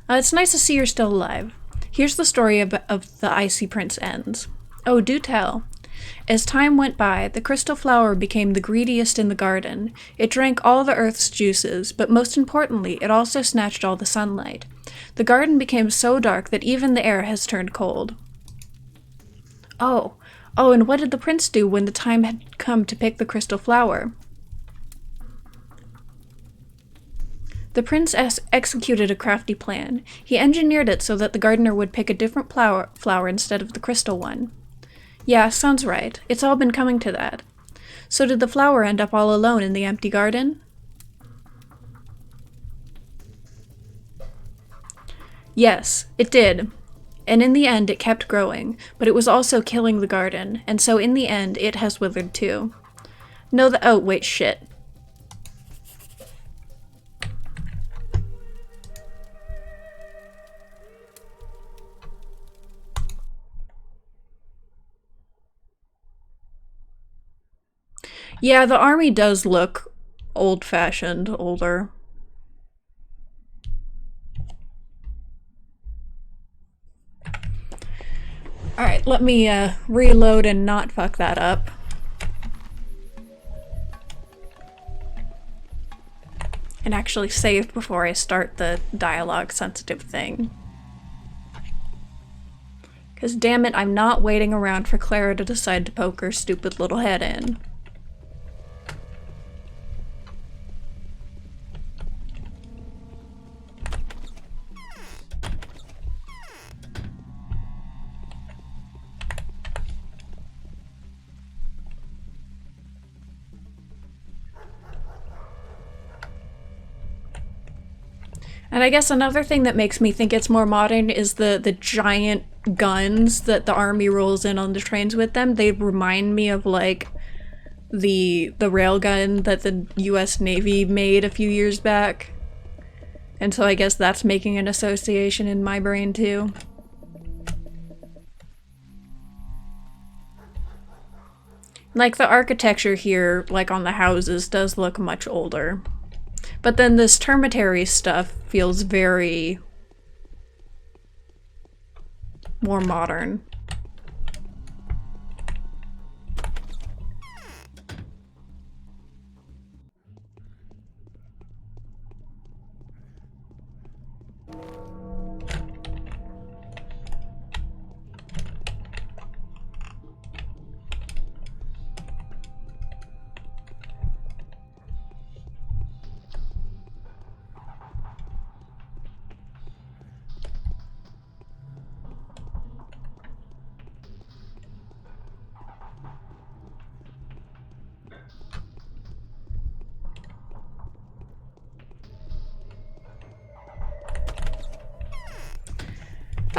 It's nice to see you're still alive. Here's the story of the Icy Prince ends. Oh, do tell. As time went by, the crystal flower became the greediest in the garden. It drank all the earth's juices, but most importantly, it also snatched all the sunlight. The garden became so dark that even the air has turned cold. Oh, and what did the prince do when the time had come to pick the crystal flower? The prince executed a crafty plan. He engineered it so that the gardener would pick a different flower instead of the crystal one. Yeah, sounds right. It's all been coming to that. So did the flower end up all alone in the empty garden? Yes, it did. And in the end it kept growing, but it was also killing the garden, and so in the end it has withered too. No, oh, wait, shit. Yeah, the army does look old-fashioned, older. Alright, let me reload and not fuck that up. And actually save before I start the dialogue-sensitive thing. Because damn it, I'm not waiting around for Clara to decide to poke her stupid little head in. And I guess another thing that makes me think it's more modern is the giant guns that the army rolls in on the trains with them. They remind me of like the railgun that the US Navy made a few years back. And so I guess that's making an association in my brain too. Like the architecture here, like on the houses, does look much older. But then this termitary stuff feels very more modern.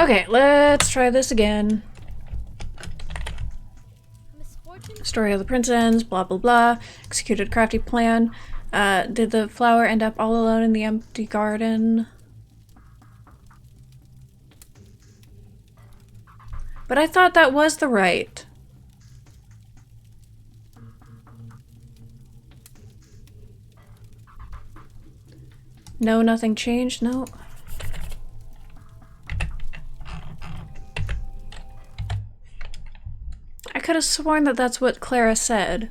Okay, let's try this again. Misfortune? Story of the princess, blah blah blah. Executed a crafty plan. Did the flower end up all alone in the empty garden? But I thought that was the right. No, nothing changed? No. I could have sworn that that's what Clara said.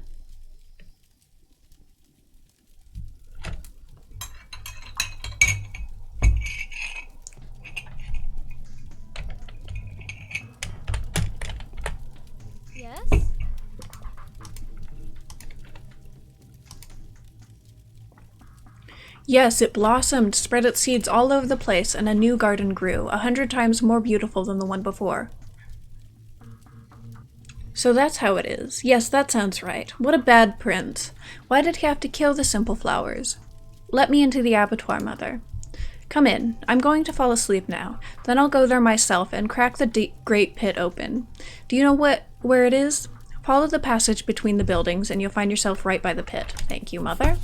Yes? Yes, it blossomed, spread its seeds all over the place, and a new garden grew, 100 times more beautiful than the one before. So that's how it is. Yes, that sounds right. What a bad prince. Why did he have to kill the simple flowers? Let me into the abattoir, Mother. Come in. I'm going to fall asleep now. Then I'll go there myself and crack the great pit open. Do you know where it is? Follow the passage between the buildings and you'll find yourself right by the pit. Thank you, Mother.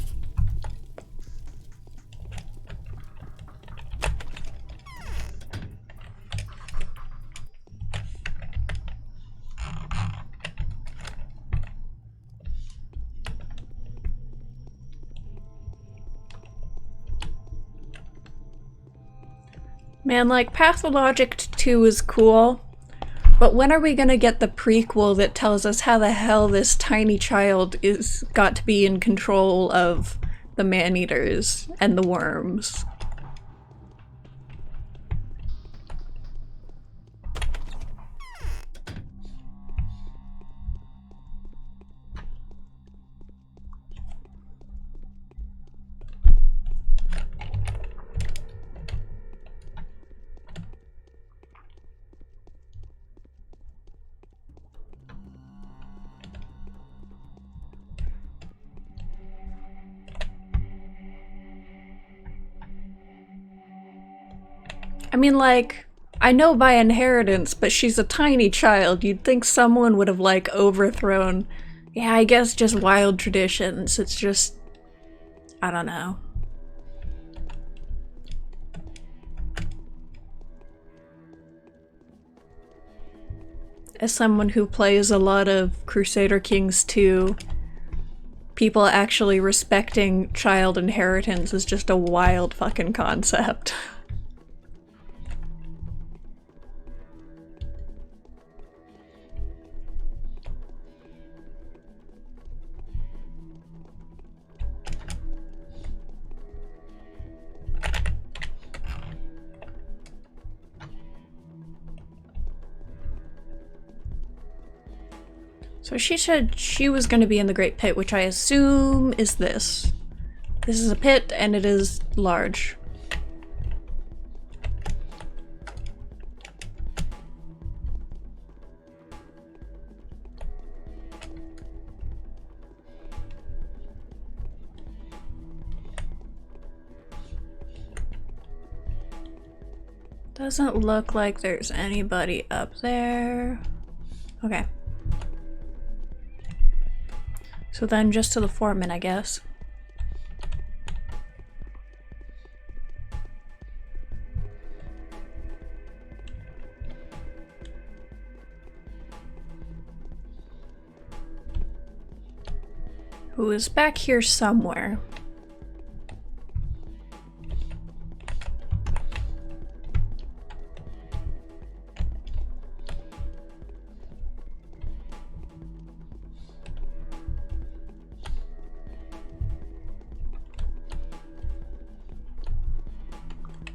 Man, like, Pathologic 2 is cool, but when are we gonna get the prequel that tells us how the hell this tiny child is got to be in control of the man-eaters and the worms? I mean, like, I know by inheritance, but she's a tiny child. You'd think someone would have, like, overthrown, yeah, I guess just wild traditions. It's just, I don't know. As someone who plays a lot of Crusader Kings 2, people actually respecting child inheritance is just a wild fucking concept. So she said she was going to be in the Great Pit, which I assume is this. This is a pit, and it is large. Doesn't look like there's anybody up there. Okay. So then just to the foreman, I guess. Who is back here somewhere.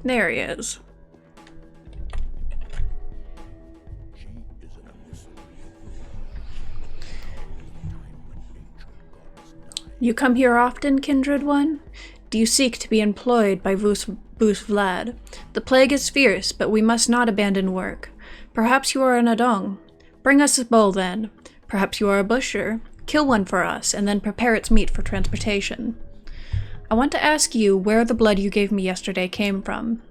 There he is. You come here often, kindred one? Do you seek to be employed by Boost Vlad? The plague is fierce, but we must not abandon work. Perhaps you are an Adong. Bring us a bull then. Perhaps you are a busher. Kill one for us, and then prepare its meat for transportation. I want to ask you where the blood you gave me yesterday came from.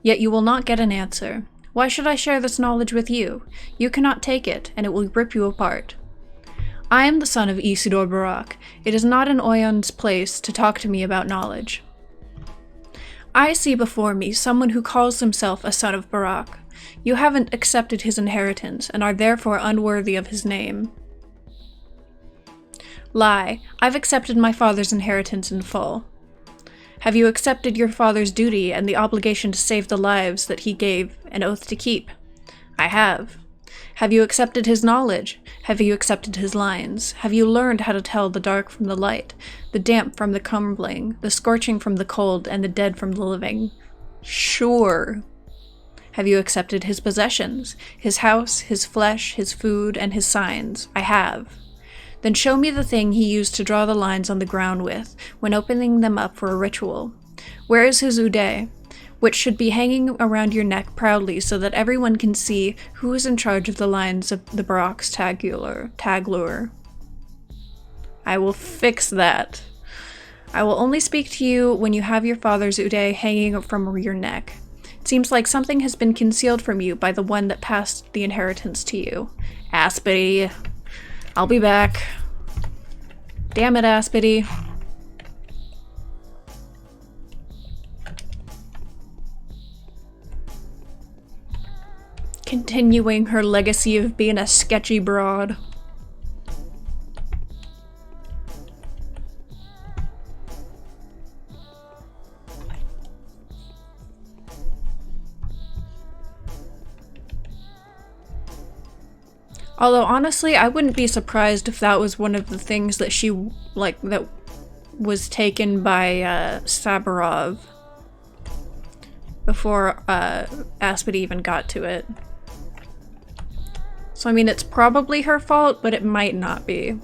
Yet you will not get an answer. Why should I share this knowledge with you? You cannot take it, and it will rip you apart. I am the son of Isidore Barak. It is not an Oyon's place to talk to me about knowledge. I see before me someone who calls himself a son of Barak. You haven't accepted his inheritance, and are therefore unworthy of his name. Lie. I've accepted my father's inheritance in full. Have you accepted your father's duty and the obligation to save the lives that he gave an oath to keep? I have. Have you accepted his knowledge? Have you accepted his lines? Have you learned how to tell the dark from the light, the damp from the crumbling, the scorching from the cold, and the dead from the living? Sure. Have you accepted his possessions, his house, his flesh, his food, and his signs? I have. Then show me the thing he used to draw the lines on the ground with, when opening them up for a ritual. Where is his ude, which should be hanging around your neck proudly so that everyone can see who is in charge of the lines of the Barak's taglure? I will fix that. I will only speak to you when you have your father's ude hanging from your neck. It seems like something has been concealed from you by the one that passed the inheritance to you. Aspity. I'll be back. Damn it, Aspity. Continuing her legacy of being a sketchy broad. Although, honestly, I wouldn't be surprised if that was one of the things that she, that was taken by, Saburov before, Aspity even got to it. So, I mean, it's probably her fault, but it might not be.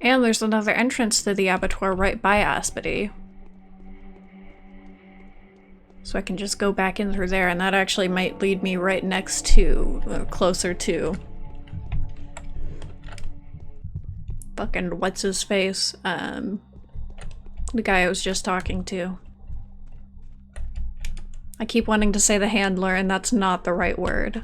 And there's another entrance to the abattoir right by Aspity. So I can just go back in through there, and that actually might lead me right next to, or closer to, fucking what's-his-face, the guy I was just talking to. I keep wanting to say the handler, and that's not the right word.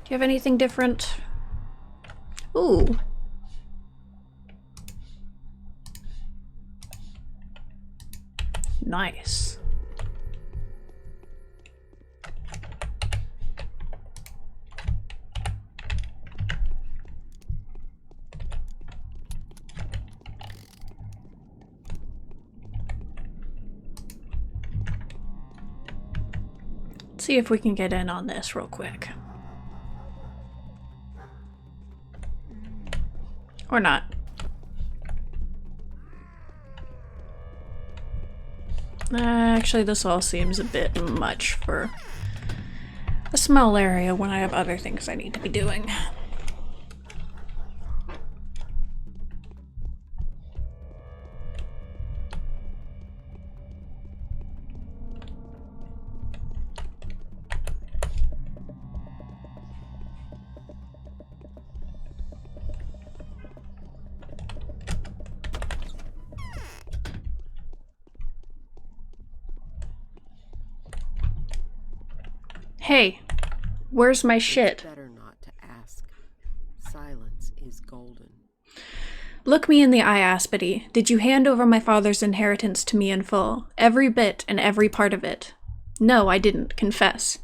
Do you have anything different? Ooh. Nice. Let's see if we can get in on this real quick. Or not. Actually, this all seems a bit much for a small area when I have other things I need to be doing. Hey, where's my shit? Better not to ask. Silence is golden. Look me in the eye, Aspity. Did you hand over my father's inheritance to me in full? Every bit and every part of it? No, I didn't. Confess.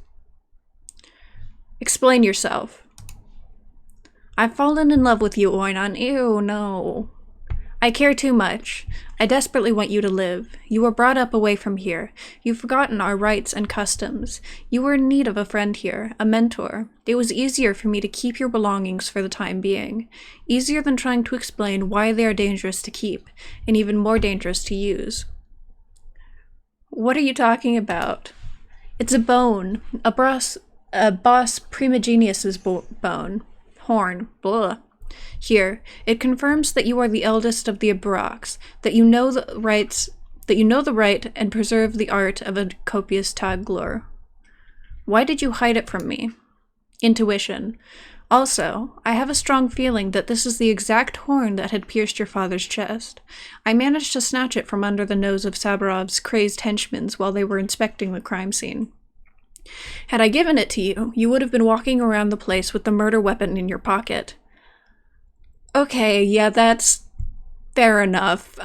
Explain yourself. I've fallen in love with you, Oinon. Ew, no. I care too much. I desperately want you to live. You were brought up away from here. You've forgotten our rights and customs. You were in need of a friend here, a mentor. It was easier for me to keep your belongings for the time being. Easier than trying to explain why they are dangerous to keep, and even more dangerous to use. What are you talking about? It's a bone. A boss primigenius's bone. Horn. Blah. Here, it confirms that you are the eldest of the Abrax, that you know the right and preserve the art of a copious taglor. Why did you hide it from me? Intuition. Also, I have a strong feeling that this is the exact horn that had pierced your father's chest. I managed to snatch it from under the nose of Sabarov's crazed henchmen while they were inspecting the crime scene. Had I given it to you, you would have been walking around the place with the murder weapon in your pocket. Okay, yeah, that's fair enough.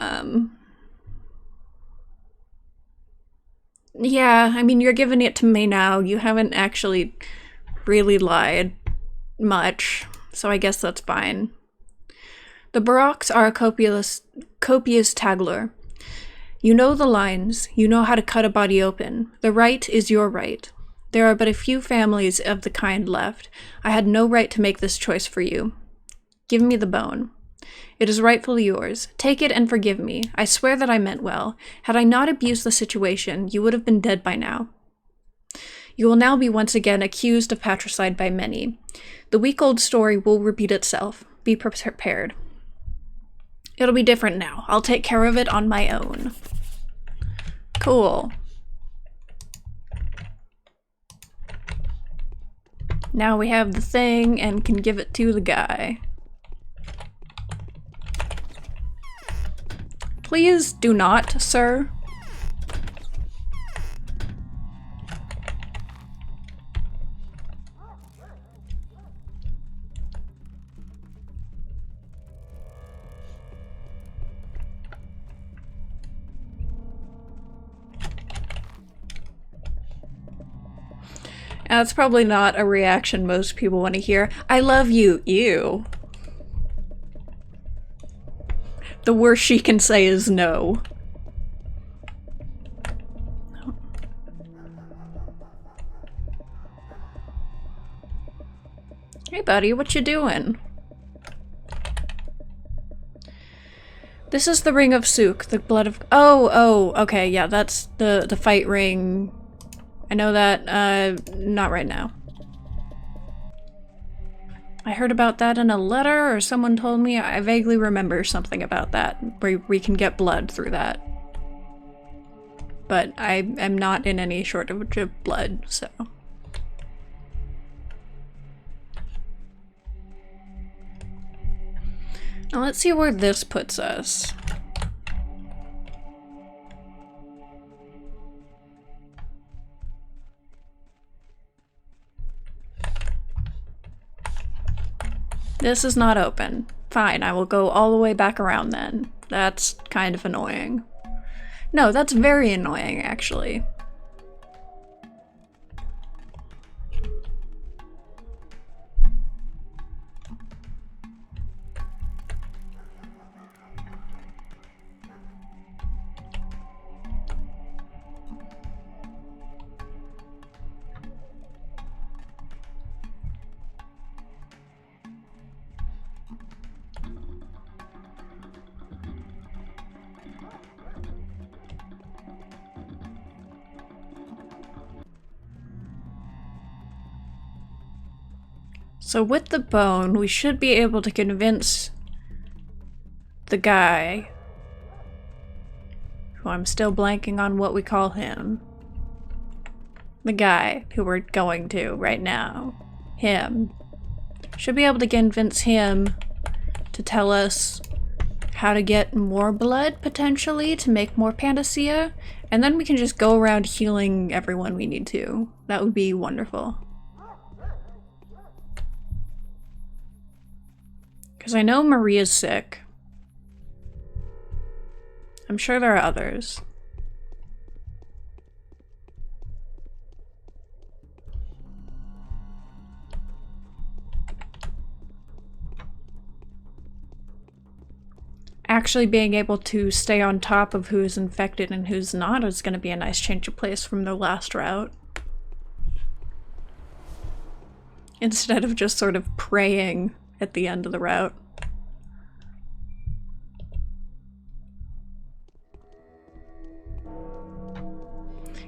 Yeah, I mean, you're giving it to me now. You haven't actually really lied much, so I guess that's fine. The Baroques are a copious taglor. You know the lines. You know how to cut a body open. The right is your right. There are but a few families of the kind left. I had no right to make this choice for you. Give me the bone. It is rightfully yours. Take it and forgive me. I swear that I meant well. Had I not abused the situation, you would have been dead by now. You will now be once again accused of patricide by many. The week-old story will repeat itself. Be prepared. It'll be different now. I'll take care of it on my own. Cool. Now we have the thing and can give it to the guy. Please do not, sir. That's probably not a reaction most people want to hear. I love you. Ew. The worst she can say is no. Hey buddy, what you doing? This is the ring of Sook, the blood of— Oh, okay, yeah, that's the fight ring. I know that, not right now. I heard about that in a letter, or someone told me. I vaguely remember something about that, where we can get blood through that. But I am not in any shortage of blood, so. Now let's see where this puts us. This is not open. Fine, I will go all the way back around then. That's kind of annoying. No, that's very annoying, actually. So with the bone, we should be able to convince the guy, who I'm still blanking on what we call him, the guy who we're going to right now, him, should be able to convince him to tell us how to get more blood, potentially, to make more panacea, and then we can just go around healing everyone we need to. That would be wonderful. Because I know Maria's sick. I'm sure there are others. actually being able to stay on top of who's infected and who's not is going to be a nice change of pace from the last route. Instead of just sort of praying at the end of the route.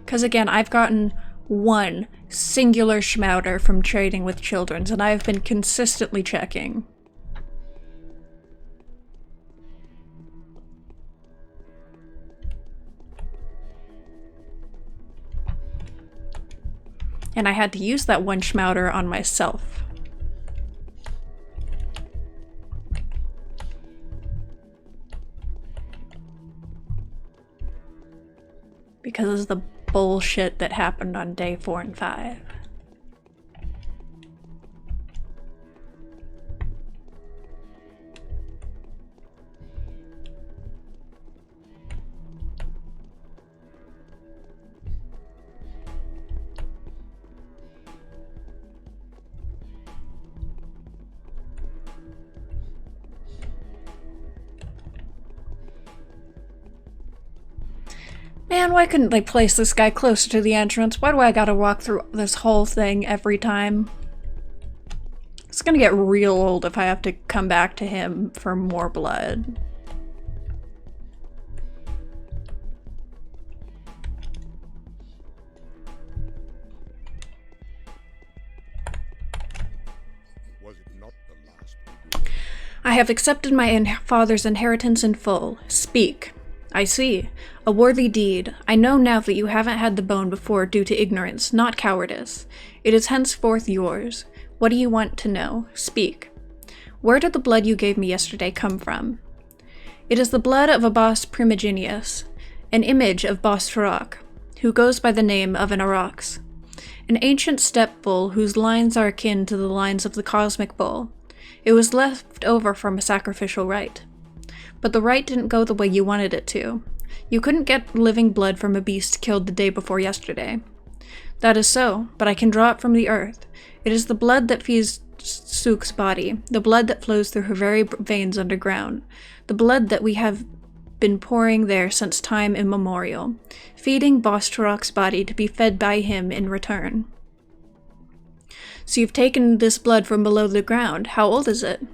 Because again, I've gotten one singular schmouter from trading with children's, and I've been consistently checking. And I had to use that one schmouter on myself. Because of the bullshit that happened on day 4 and 5. Man, why couldn't they place this guy closer to the entrance? Why do I gotta walk through this whole thing every time? It's gonna get real old if I have to come back to him for more blood. Was it not the last? I have accepted my father's inheritance in full. Speak. I see. A worthy deed. I know now that you haven't had the bone before due to ignorance, not cowardice. It is henceforth yours. What do you want to know? Speak. Where did the blood you gave me yesterday come from? It is the blood of a boss primigenius, an image of boss Turok, who goes by the name of an Aurochs, an ancient steppe bull whose lines are akin to the lines of the cosmic bull. It was left over from a sacrificial rite. But the rite didn't go the way you wanted it to. You couldn't get living blood from a beast killed the day before yesterday. That is so, but I can draw it from the earth. It is the blood that feeds Sook's body, the blood that flows through her very veins underground, the blood that we have been pouring there since time immemorial, feeding Boss Turok's body to be fed by him in return. So you've taken this blood from below the ground. How old is it?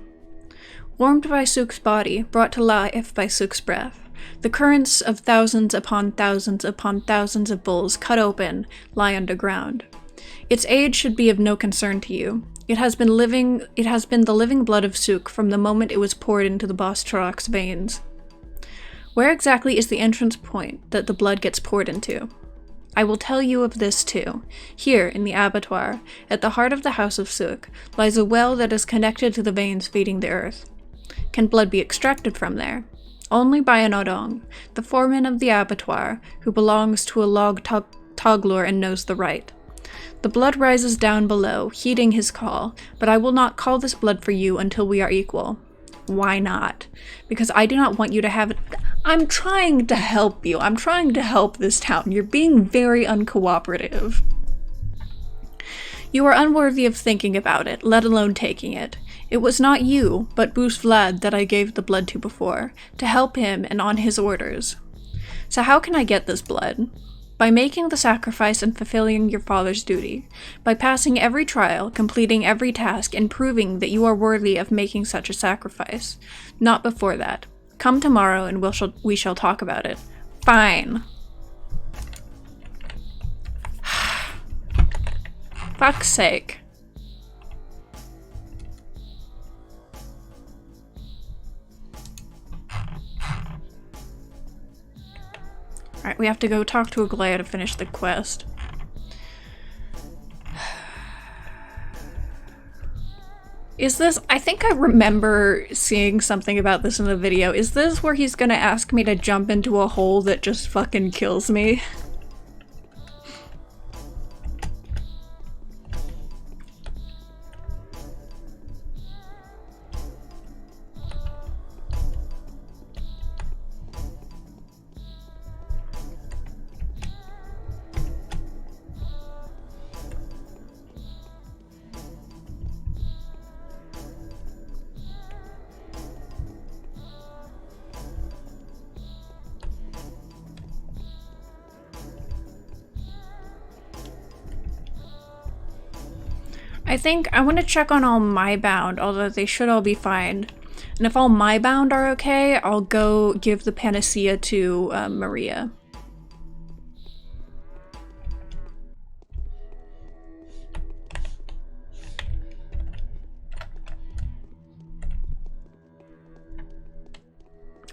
Warmed by Sook's body, brought to life by Sook's breath, the currents of thousands upon thousands of bulls cut open lie underground. Its age should be of no concern to you. It has been the living blood of Sook from the moment it was poured into the Boss Turok's veins. Where exactly is the entrance point that the blood gets poured into? I will tell you of this too. Here, in the abattoir, at the heart of the house of Sook, lies a well that is connected to the veins feeding the earth. Can blood be extracted from there? Only by an Odong, the foreman of the abattoir, who belongs to a log toggler and knows the right. The blood rises down below, heeding his call, but I will not call this blood for you until we are equal. Why not? Because I do not want you to have it. I'm trying to help you. I'm trying to help this town. You're being very uncooperative. You are unworthy of thinking about it, let alone taking it. It was not you, but Boos Vlad that I gave the blood to before, to help him and on his orders. So how can I get this blood? By making the sacrifice and fulfilling your father's duty. By passing every trial, completing every task, and proving that you are worthy of making such a sacrifice. Not before that. Come tomorrow and we shall talk about it. Fine. Fuck's sake. Alright, we have to go talk to Aglaya to finish the quest. Is this— I think I remember seeing something about this in the video. Is this where he's gonna ask me to jump into a hole that just fucking kills me? I think I want to check on all my bound, although they should all be fine. And if all my bound are okay, I'll go give the panacea to Maria.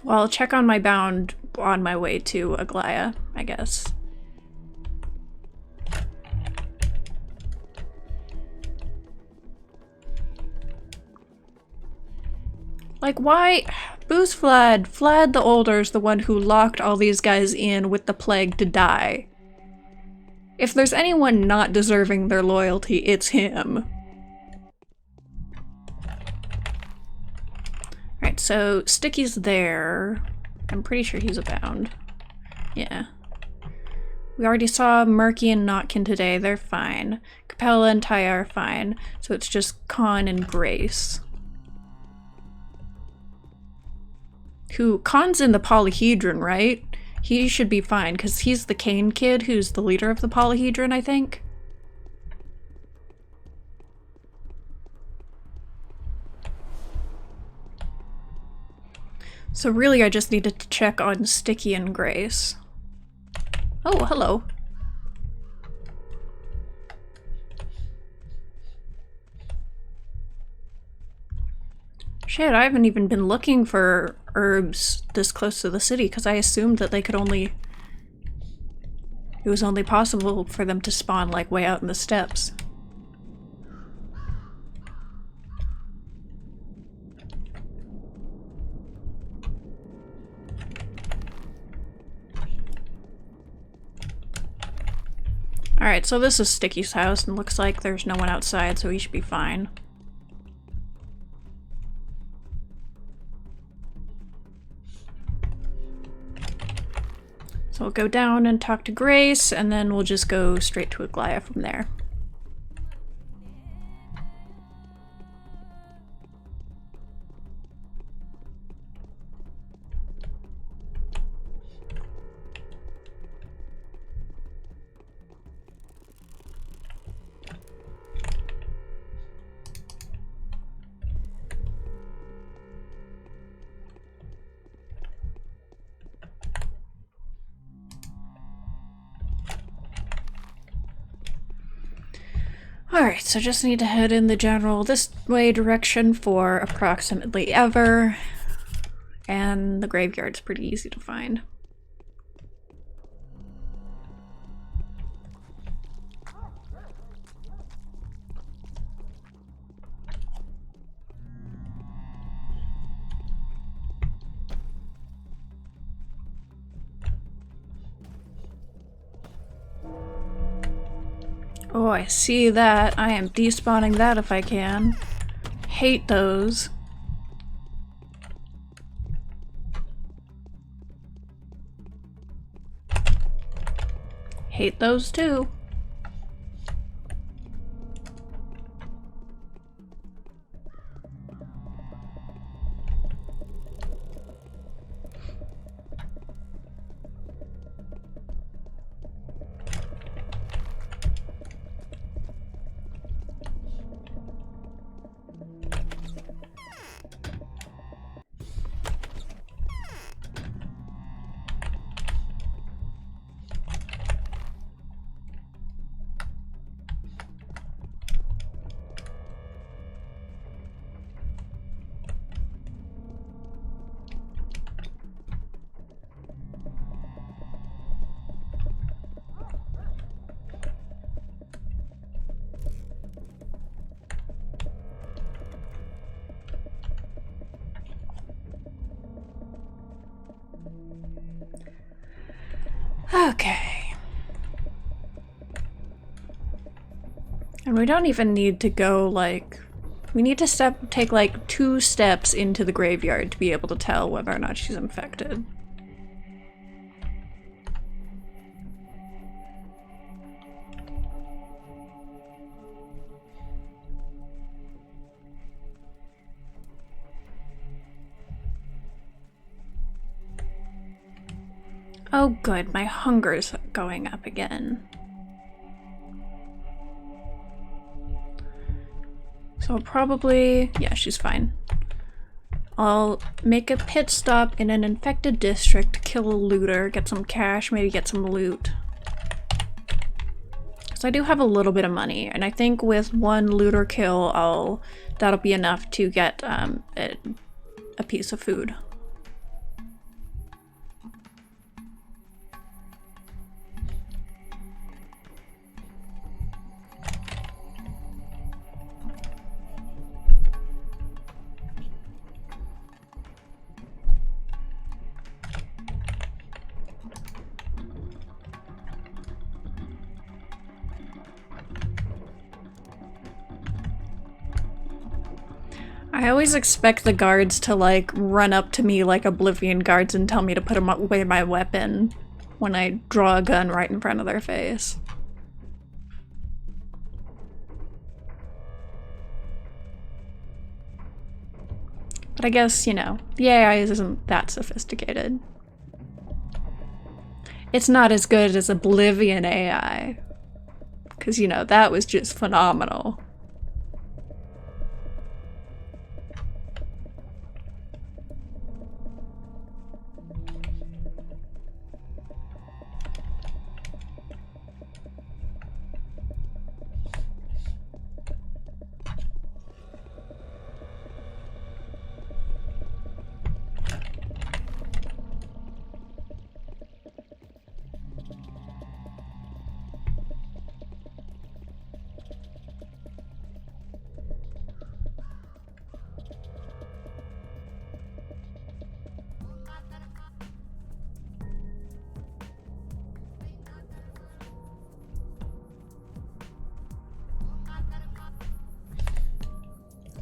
Well, I'll check on my bound on my way to Aglaya, I guess. Like, why? Booze Vlad. Vlad the Older is the one who locked all these guys in with the plague to die. If there's anyone not deserving their loyalty, it's him. Alright, so Sticky's there. I'm pretty sure he's abound. Yeah. We already saw Murky and Notkin today, they're fine. Capella and Taya are fine, so it's just Khan and Grace. Khan's in the Polyhedron, right? He should be fine, because he's the Kane kid who's the leader of the Polyhedron, I think. So really I just needed to check on Sticky and Grace. Oh, hello. Shit, I haven't even been looking for herbs this close to the city because I assumed that they could only... It was only possible for them to spawn like way out in the steppes. Alright, so this is Sticky's house and looks like there's no one outside, so he should be fine. So we'll go down and talk to Grace, and then we'll just go straight to Aglaya from there. Alright, so just need to head in the general this way direction for approximately ever. And the graveyard's pretty easy to find. Oh, I see that. I am despawning that if I can. Hate those. Hate those too. Okay. And we don't even need to go, like... We need to take, like, 2 steps into the graveyard to be able to tell whether or not she's infected. Oh good, my hunger's going up again. So I'll probably... yeah, she's fine. I'll make a pit stop in an infected district, kill a looter, get some cash, maybe get some loot. So I do have a little bit of money, and I think with one looter kill, that'll be enough to get a piece of food. I always expect the guards to like run up to me like Oblivion guards and tell me to put away my weapon when I draw a gun right in front of their face. But I guess, you know, the AI isn't that sophisticated. It's not as good as Oblivion AI. Because, you know, that was just phenomenal.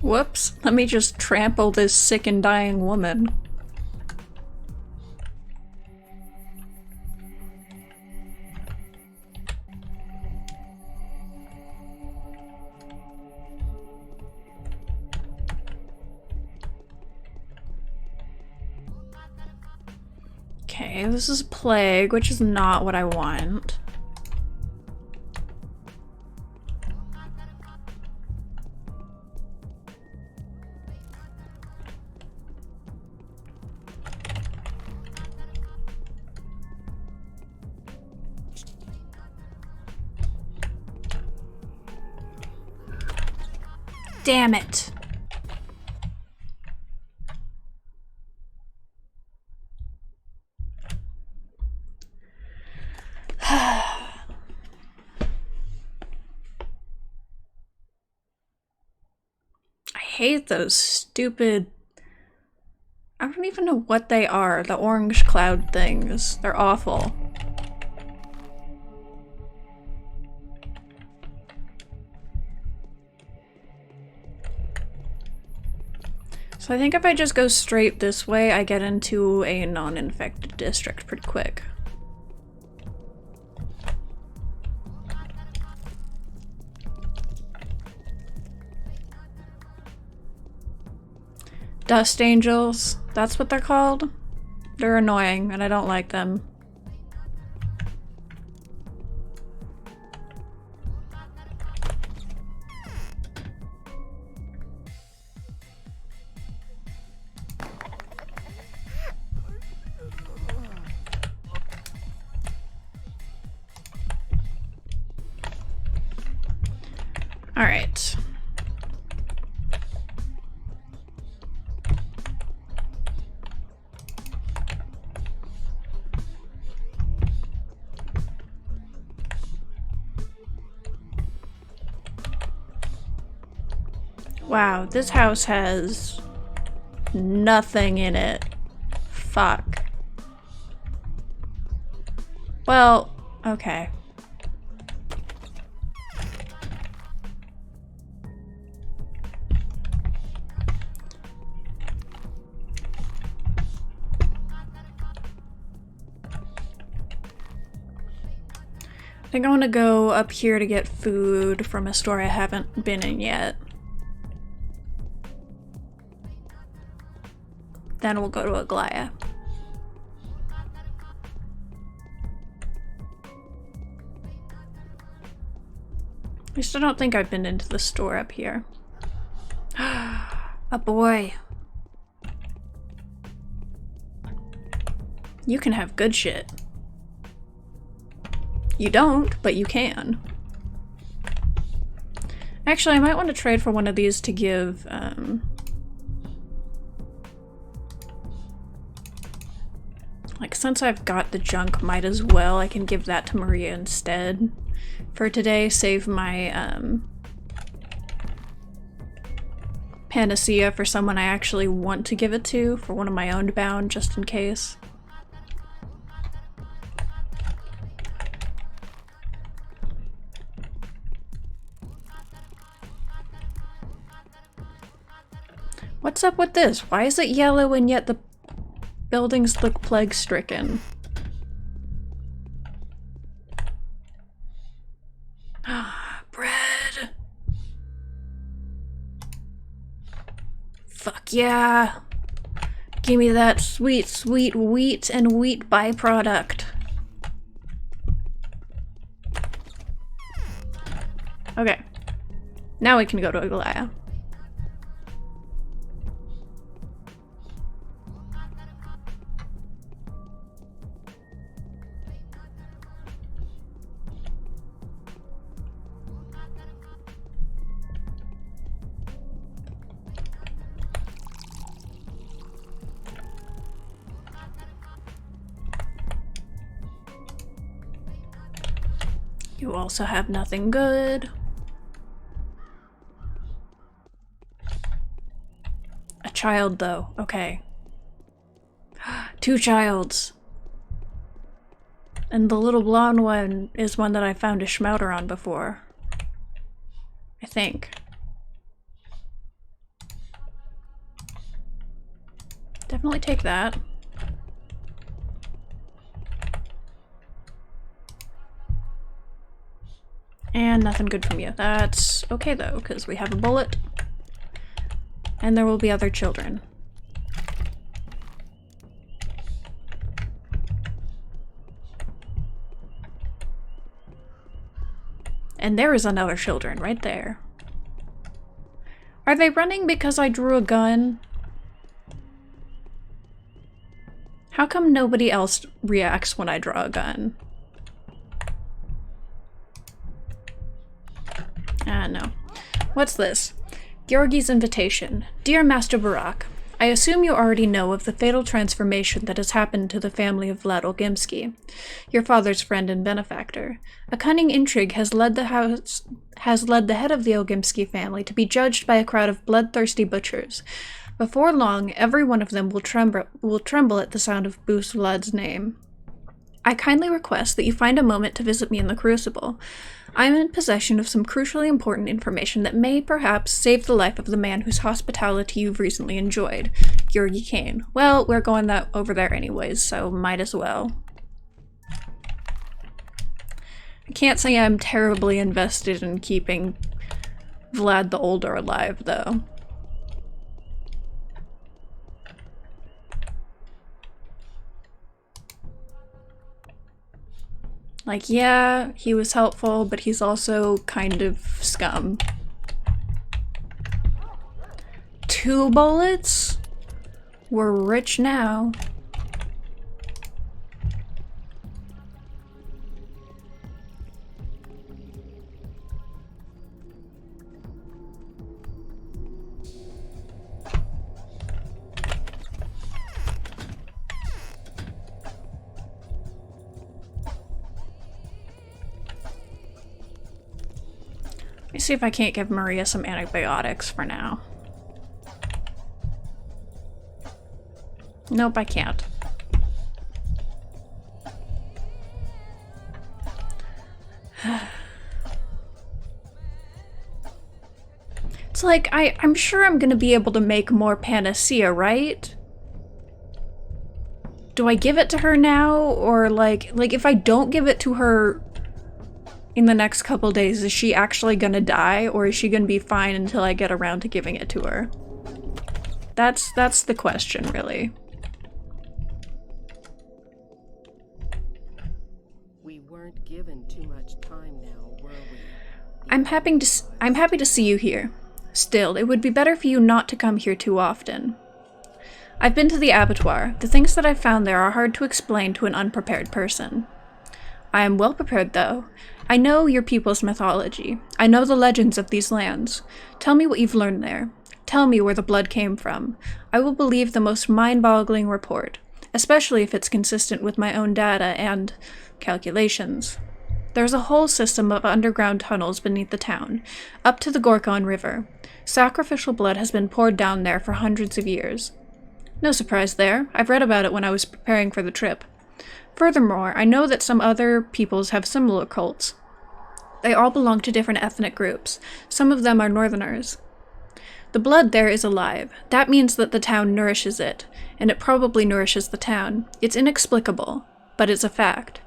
Whoops, let me just trample this sick and dying woman. Okay, this is plague, which is not what I want. Damn it. I hate those stupid... I don't even know what they are. The orange cloud things. They're awful. So I think if I just go straight this way, I get into a non-infected district pretty quick. Dust angels, that's what they're called. They're annoying and I don't like them. All right. Wow, this house has nothing in it. Fuck. Well, okay. I think I want to go up here to get food from a store I haven't been in yet. Then we'll go to Aglaya. I still don't think I've been into the store up here. A boy. You can have good shit. You don't, but you can. Actually, I might want to trade for one of these to give, like, since I've got the junk, might as well. I can give that to Maria instead for today. Save my, panacea for someone I actually want to give it to, for one of my own bound, just in case. What's up with this? Why is it yellow and yet the buildings look plague-stricken? Bread! Fuck yeah! Give me that sweet, sweet wheat and wheat byproduct. Okay. Now we can go to Aglaya. You also have nothing good. A child, though. Okay. 2 childs. And the little blonde one is one that I found a schmouter on before. I think. Definitely take that. And nothing good from you. That's okay though, because we have a bullet. And there will be other children. And there is another children right there. Are they running because I drew a gun? How come nobody else reacts when I draw a gun? No. What's this? Georgi's invitation. Dear Master Barak, I assume you already know of the fatal transformation that has happened to the family of Vlad Olgimsky, your father's friend and benefactor. A cunning intrigue has led the head of the Olgimsky family to be judged by a crowd of bloodthirsty butchers. Before long, every one of them will tremble at the sound of Boos Vlad's name. I kindly request that you find a moment to visit me in the Crucible. I am in possession of some crucially important information that may, perhaps, save the life of the man whose hospitality you've recently enjoyed, Georgi Kane. Well, we're going over there anyways, so might as well. I can't say I'm terribly invested in keeping Vlad the Older alive, though. Like, yeah, he was helpful, but he's also kind of scum. 2 bullets? We're rich now. Let me see if I can't give Maria some antibiotics for now. Nope, I can't. It's like, I'm sure I'm gonna be able to make more panacea, right? Do I give it to her now? Or like if I don't give it to her in the next couple days, is she actually gonna die, or is she gonna be fine until I get around to giving it to her? That's the question, really. We weren't given too much time now, were we? I'm happy to see you here. Still, it would be better for you not to come here too often. I've been to the abattoir. The things that I've found there are hard to explain to an unprepared person. I am well prepared, though. I know your people's mythology. I know the legends of these lands. Tell me what you've learned there. Tell me where the blood came from. I will believe the most mind-boggling report, especially if it's consistent with my own data and calculations. There's a whole system of underground tunnels beneath the town, up to the Gorkon River. Sacrificial blood has been poured down there for hundreds of years. No surprise there. I've read about it when I was preparing for the trip. Furthermore, I know that some other peoples have similar cults. They all belong to different ethnic groups. Some of them are northerners. The blood there is alive. That means that the town nourishes it, and it probably nourishes the town. It's inexplicable, but it's a fact.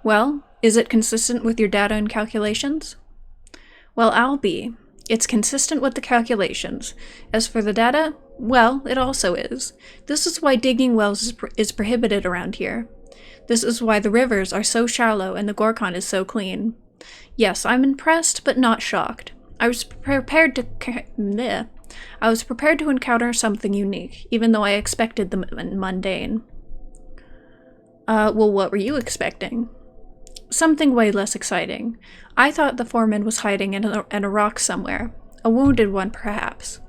Well, is it consistent with your data and calculations? Well, I'll be. It's consistent with the calculations. As for the data, well, it also is. This is why digging wells is prohibited around here. This is why the rivers are so shallow and the Gorkon is so clean. Yes, I'm impressed, but not shocked. I was prepared to encounter something unique, even though I expected the mundane. Well, what were you expecting? Something way less exciting. I thought the foreman was hiding in a rock somewhere. A wounded one, perhaps.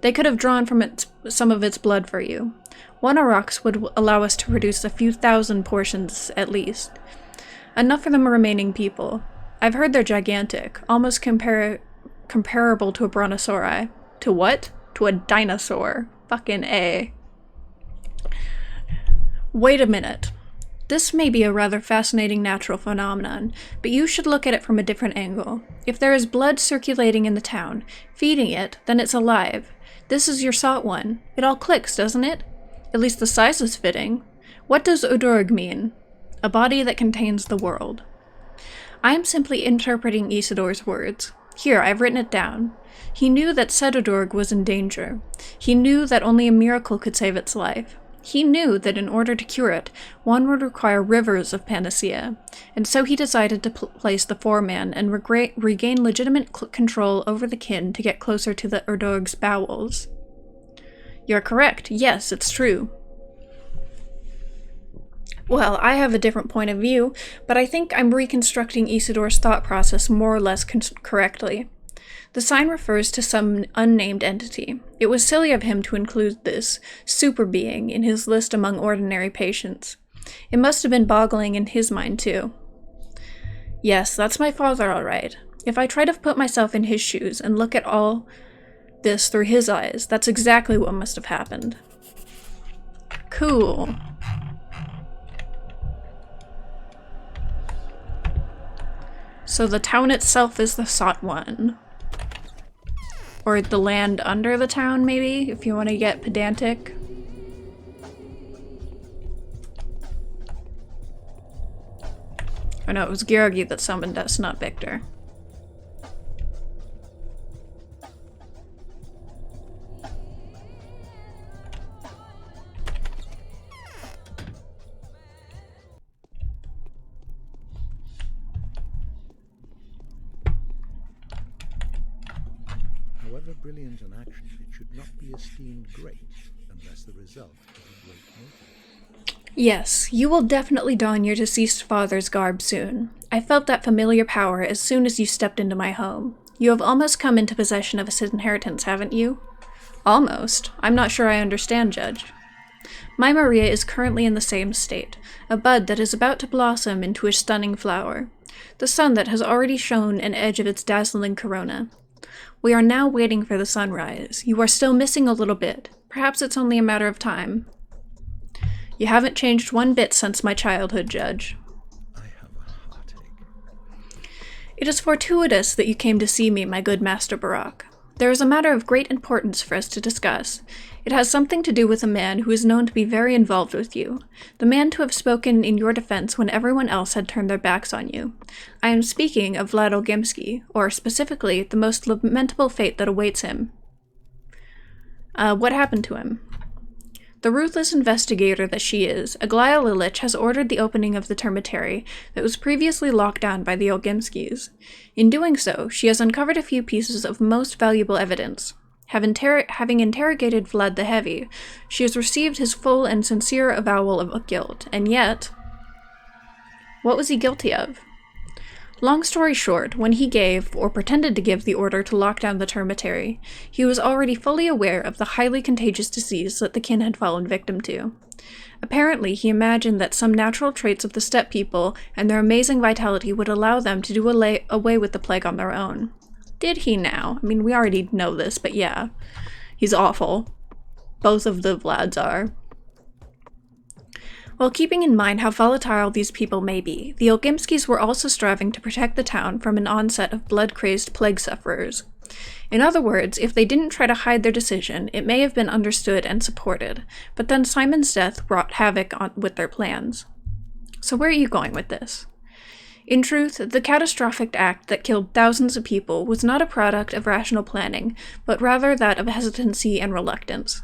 They could have drawn from some of its blood for you. One Aurochs would allow us to produce a few thousand portions at least. Enough for the remaining people. I've heard they're gigantic, almost comparable to a brontosauri. To what? To a dinosaur. Fucking A. Wait a minute. This may be a rather fascinating natural phenomenon, but you should look at it from a different angle. If there is blood circulating in the town, feeding it, then it's alive. This is your sought one. It all clicks, doesn't it? At least the size is fitting. What does Odorg mean? A body that contains the world. I am simply interpreting Isidor's words. Here, I've written it down. He knew that Sedodorg was in danger. He knew that only a miracle could save its life. He knew that in order to cure it, one would require rivers of panacea, and so he decided to place the foreman and regain legitimate control over the kin to get closer to the Odorg's bowels. You're correct. Yes, it's true. Well, I have a different point of view, but I think I'm reconstructing Isidor's thought process more or less correctly. The sign refers to some unnamed entity. It was silly of him to include this super being in his list among ordinary patients. It must have been boggling in his mind, too. Yes, that's my father, all right. If I try to put myself in his shoes and look at all this through his eyes, that's exactly what must have happened. Cool. So the town itself is the sought one. Or the land under the town, maybe, if you want to get pedantic. Oh no, it was Georgi that summoned us, not Victor. However brilliant an action, it should not be esteemed great unless the result is a great motive. Yes, you will definitely don your deceased father's garb soon. I felt that familiar power as soon as you stepped into my home. You have almost come into possession of his inheritance, haven't you? Almost. I'm not sure I understand, Judge. My Maria is currently in the same state, a bud that is about to blossom into a stunning flower. The sun that has already shown an edge of its dazzling corona. We are now waiting for the sunrise. You are still missing a little bit. Perhaps it's only a matter of time. You haven't changed one bit since my childhood, Judge. I have a heartache. It is fortuitous that you came to see me, my good Master Barak. There is a matter of great importance for us to discuss. It has something to do with a man who is known to be very involved with you, the man to have spoken in your defense when everyone else had turned their backs on you. I am speaking of Vlad Olgimsky, or specifically, the most lamentable fate that awaits him. What happened to him? The ruthless investigator that she is, Aglaya Lilich has ordered the opening of the termitary that was previously locked down by the Olgimskis. In doing so, she has uncovered a few pieces of most valuable evidence. Having interrogated Vlad the Heavy, she has received his full and sincere avowal of guilt, and yet, what was he guilty of? Long story short, when he gave, or pretended to give, the order to lock down the termitary, he was already fully aware of the highly contagious disease that the kin had fallen victim to. Apparently, he imagined that some natural traits of the steppe people and their amazing vitality would allow them to do away with the plague on their own. Did he now? I mean, we already know this, but yeah. He's awful. Both of the Vlads are. While keeping in mind how volatile these people may be, the Olgimskis were also striving to protect the town from an onset of blood-crazed plague sufferers. In other words, if they didn't try to hide their decision, it may have been understood and supported, but then Simon's death wrought havoc with their plans. So where are you going with this? In truth, the catastrophic act that killed thousands of people was not a product of rational planning, but rather that of hesitancy and reluctance.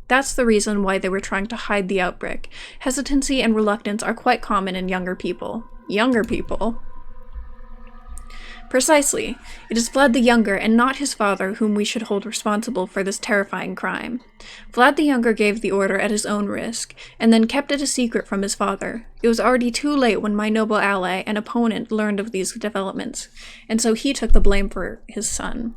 That's the reason why they were trying to hide the outbreak. Hesitancy and reluctance are quite common in younger people. Younger people? Precisely. It is Vlad the Younger and not his father whom we should hold responsible for this terrifying crime. Vlad the Younger gave the order at his own risk, and then kept it a secret from his father. It was already too late when my noble ally and opponent learned of these developments, and so he took the blame for his son.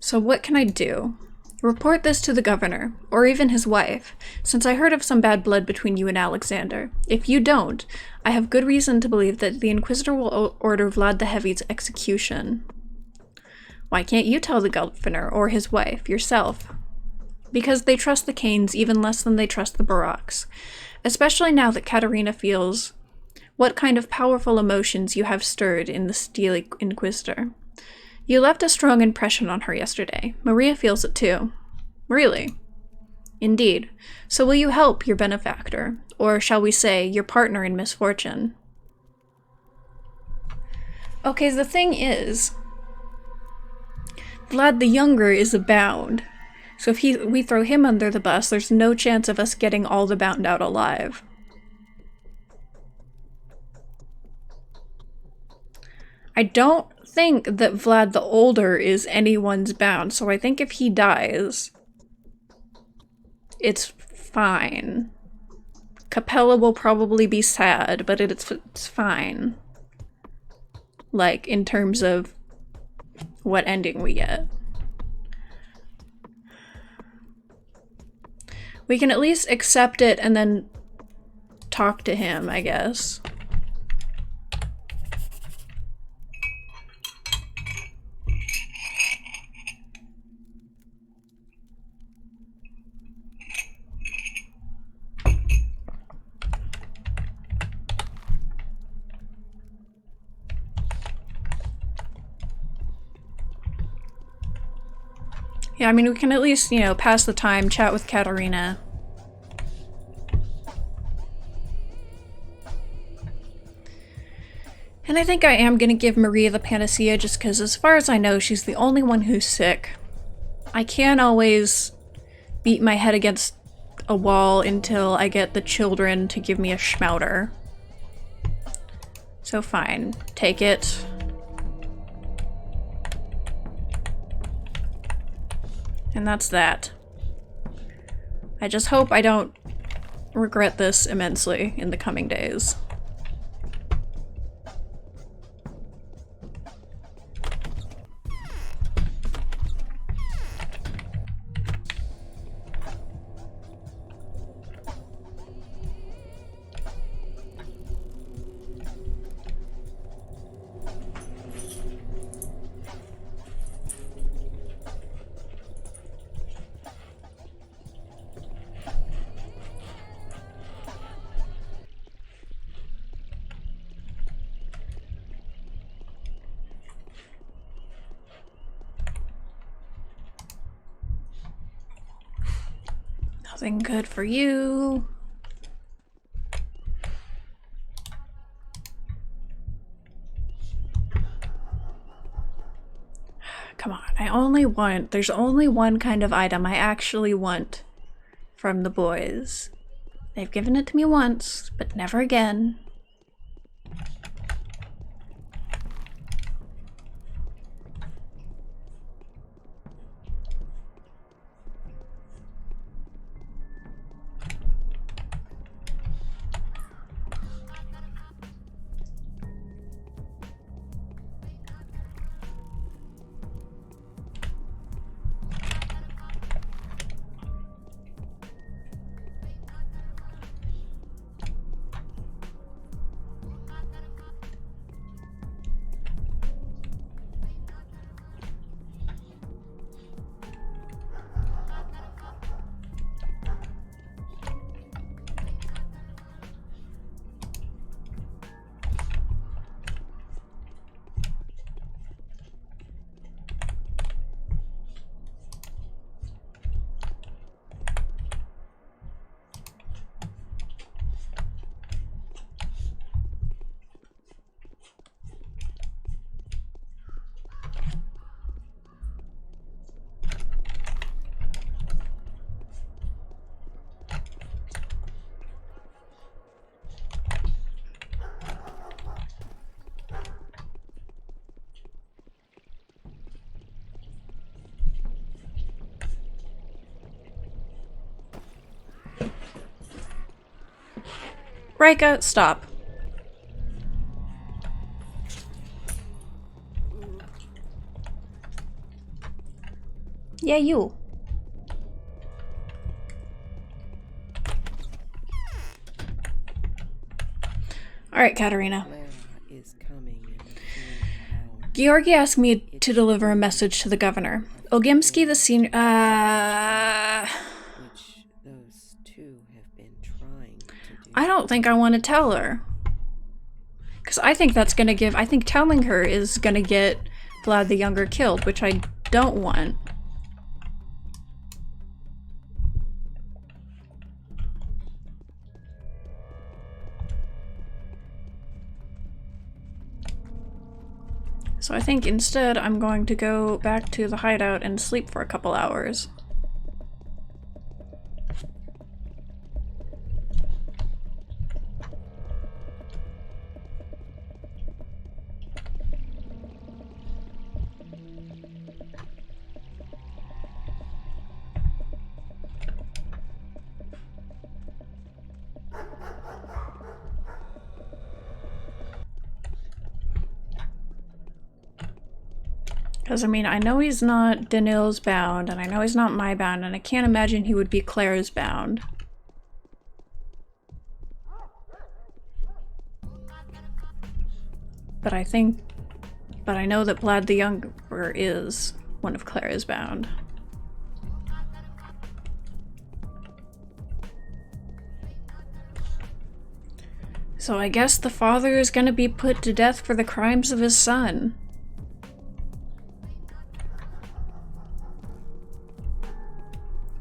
So what can I do? Report this to the governor, or even his wife, since I heard of some bad blood between you and Alexander. If you don't, I have good reason to believe that the Inquisitor will order Vlad the Heavy's execution. Why can't you tell the governor, or his wife, yourself? Because they trust the Canes even less than they trust the Baraks, especially now that Katerina feels what kind of powerful emotions you have stirred in the steely Inquisitor. You left a strong impression on her yesterday. Maria feels it too. Really? Indeed. So will you help your benefactor, or shall we say, your partner in misfortune? Okay, the thing is, Vlad the Younger is a bound. So if we throw him under the bus, there's no chance of us getting all the bound out alive. I don't think that Vlad the Older is anyone's bound, so I think if he dies, it's fine. Capella will probably be sad, but it's fine. Like, in terms of what ending we get. We can at least accept it and then talk to him, I guess. Yeah, I mean, we can at least, you know, pass the time, chat with Katerina. And I think I am gonna give Maria the panacea just because, as far as I know, she's the only one who's sick. I can't always beat my head against a wall until I get the children to give me a schmouter. So fine, take it. And that's that. I just hope I don't regret this immensely in the coming days. Nothing good for you. Come on, there's only one kind of item I actually want from the boys. They've given it to me once, but never again. Rika, stop. Yeah, you. Alright, Katerina. Clara is coming in full power. Georgi asked me to deliver a message to the governor. Ogimsky, the senior. Which those two have been trying to do. I don't think I want to tell her. Because I think that's gonna give. I think telling her is gonna get Vlad the Younger killed, which I don't want. So I think instead I'm going to go back to the hideout and sleep for a couple hours. Because, I mean, I know he's not Danil's bound, and I know he's not my bound, and I can't imagine he would be Claire's bound. But I know that Vlad the Younger is one of Claire's bound. So I guess the father is gonna be put to death for the crimes of his son.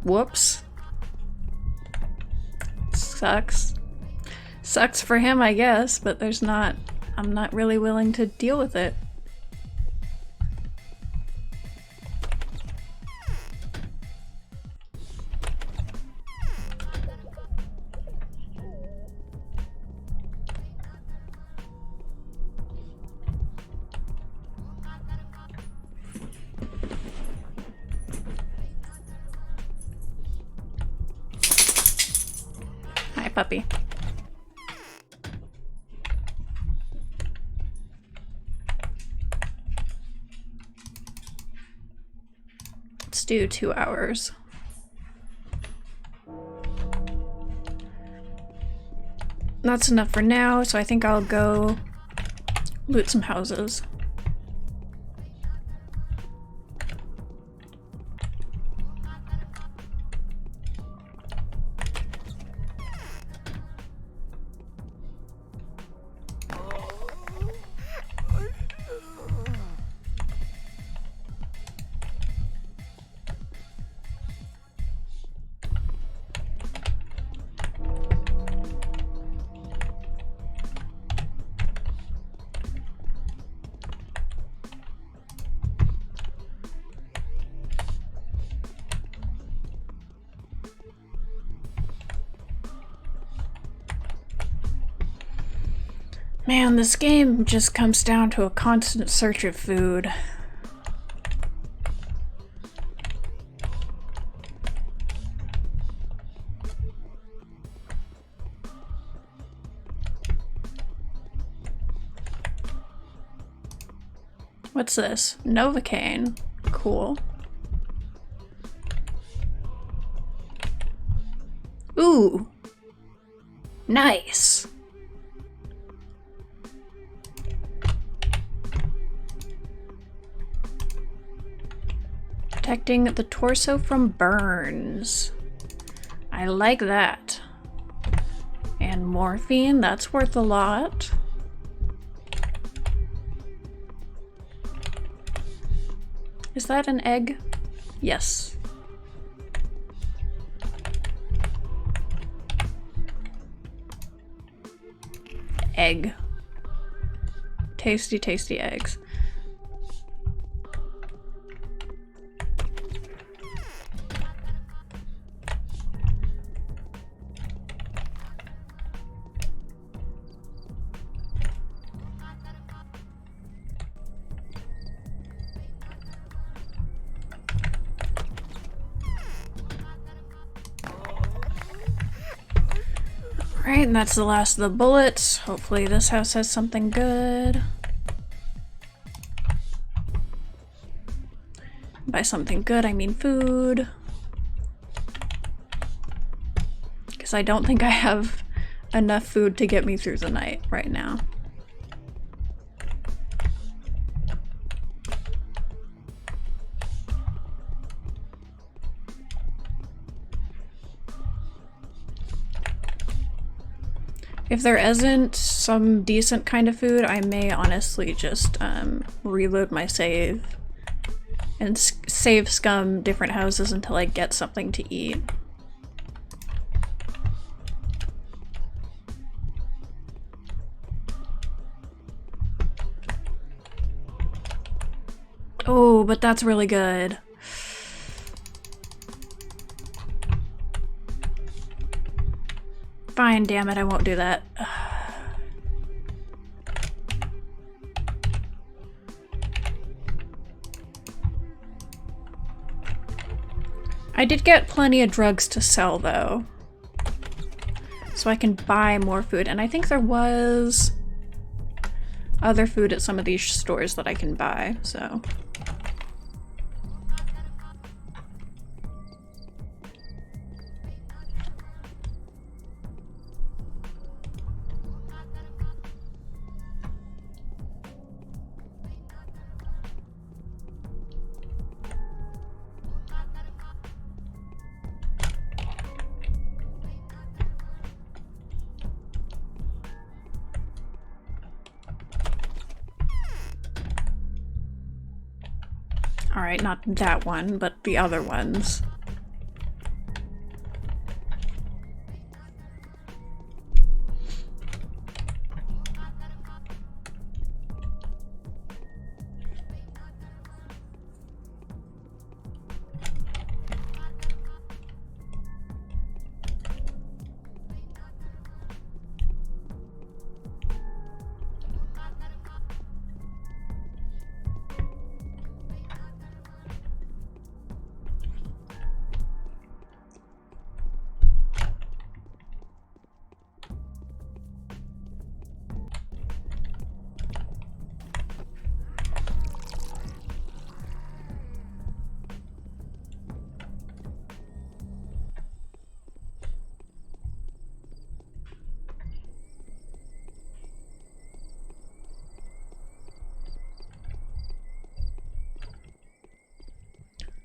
Whoops. Sucks. Sucks for him, I guess, but I'm not really willing to deal with it. Puppy. Let's do 2 hours. That's enough for now, so I think I'll go loot some houses. Man, this game just comes down to a constant search of food. What's this? Novocaine. Cool. Ooh. Nice. Protecting the torso from burns. I like that. And morphine, that's worth a lot. Is that an egg? Yes. Egg. Tasty, tasty eggs. Right, and that's the last of the bullets. Hopefully this house has something good. By something good, I mean food. Because I don't think I have enough food to get me through the night right now. If there isn't some decent kind of food, I may honestly just reload my save and save scum different houses until I get something to eat. Oh, but that's really good. Fine, damn it, I won't do that. I did get plenty of drugs to sell, though. So I can buy more food, and I think there was other food at some of these stores that I can buy, so... Alright, not that one, but the other ones.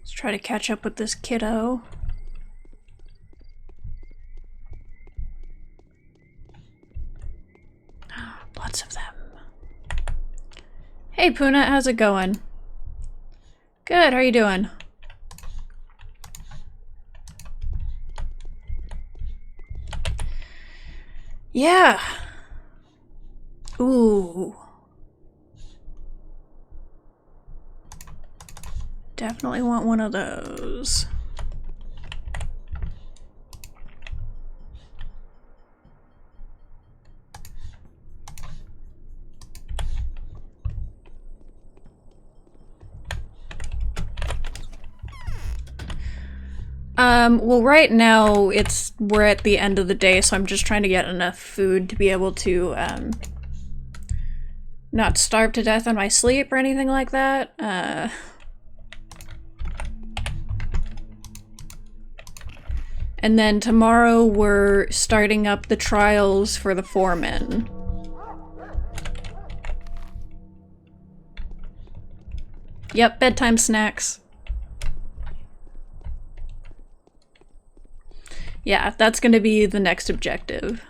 Let's try to catch up with this kiddo. Lots of them. Hey Puna, how's it going? Good, how are you doing? Yeah. Ooh. Definitely want one of those. Well, right now we're at the end of the day, so I'm just trying to get enough food to be able to, not starve to death in my sleep or anything like that. And then tomorrow we're starting up the trials for the foreman. Yep, bedtime snacks. Yeah, that's gonna be the next objective.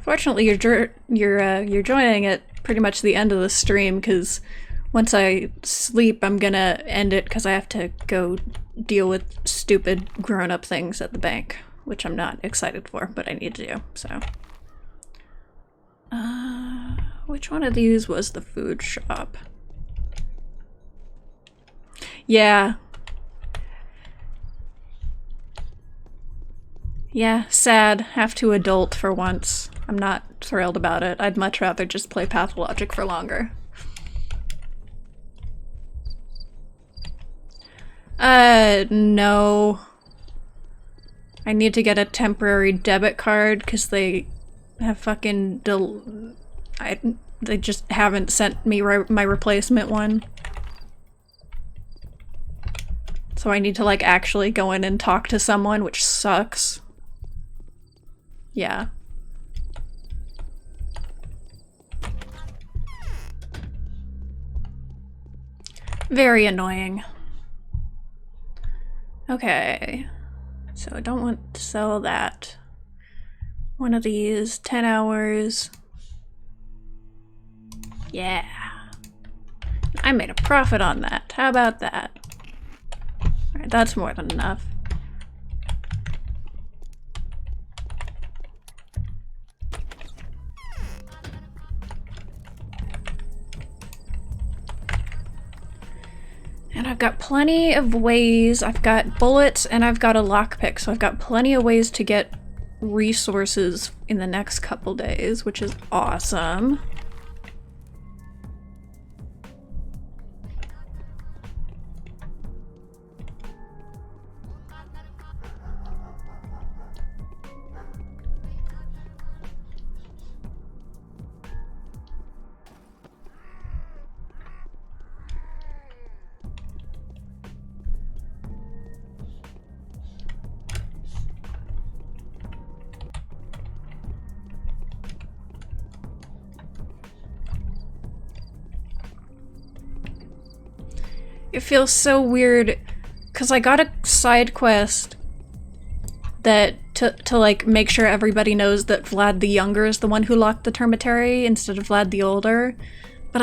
Fortunately, you're joining at pretty much the end of the stream, because once I sleep, I'm gonna end it because I have to go deal with stupid grown-up things at the bank, which I'm not excited for, but I need to do, so. Which one of these was the food shop? Yeah. Yeah, sad. Have to adult for once. I'm not thrilled about it. I'd much rather just play Pathologic for longer. No. I need to get a temporary debit card because they have fucking they just haven't sent me my replacement one. So I need to like actually go in and talk to someone, which sucks. Yeah. Very annoying. Okay. So I don't want to sell that. One of these, 10 hours. Yeah. I made a profit on that. How about that? Alright, that's more than enough. And I've got plenty of ways. I've got bullets and I've got a lockpick, so I've got plenty of ways to get resources in the next couple days, which is awesome. It feels so weird because I got a side quest that to like make sure everybody knows that Vlad the Younger is the one who locked the termitary instead of Vlad the Older, but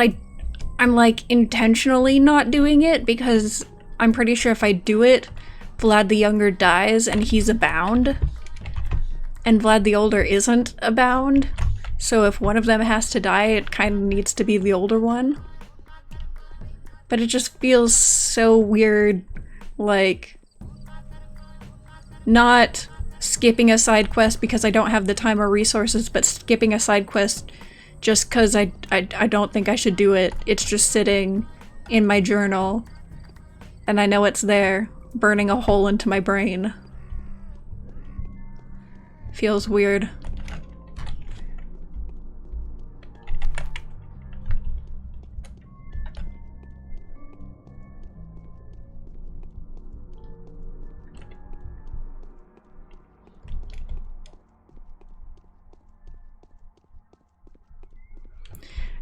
I'm like intentionally not doing it because I'm pretty sure if I do it, Vlad the Younger dies and he's a bound, and Vlad the Older isn't a bound, so if one of them has to die, it kind of needs to be the older one. But it just feels so weird, like, not skipping a side quest because I don't have the time or resources, but skipping a side quest just because I don't think I should do it. It's just sitting in my journal, and I know it's there, burning a hole into my brain. Feels weird.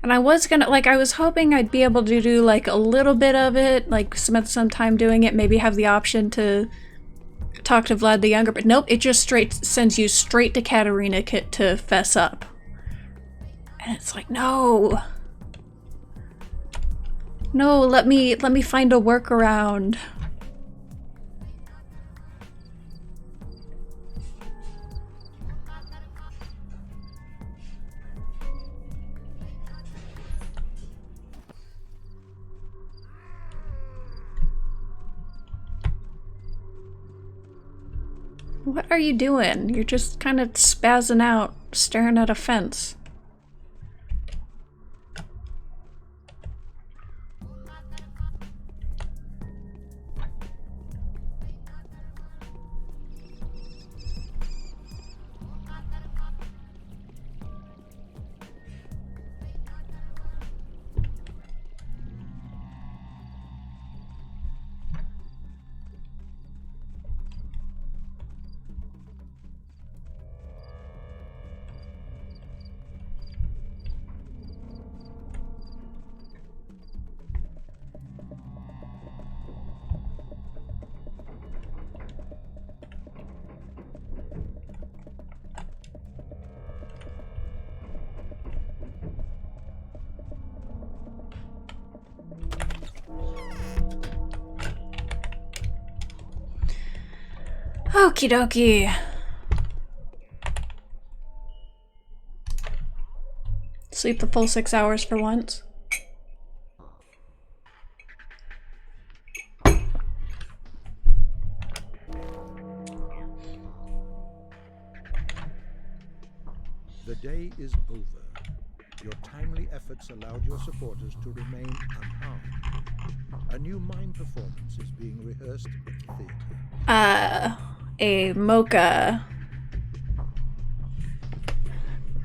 And I was gonna, like, I was hoping I'd be able to do, like, a little bit of it, like, spend some time doing it, maybe have the option to talk to Vlad the Younger, but nope, it just sends you straight to Katarina to fess up. And it's like, no! No, let me find a workaround. What are you doing? You're just kind of spazzing out, staring at a fence. Okie dokie. Sleep the full 6 hours for once. The day is over. Your timely efforts allowed your supporters to remain unharmed. A new mime performance is being rehearsed at the theater. A mocha.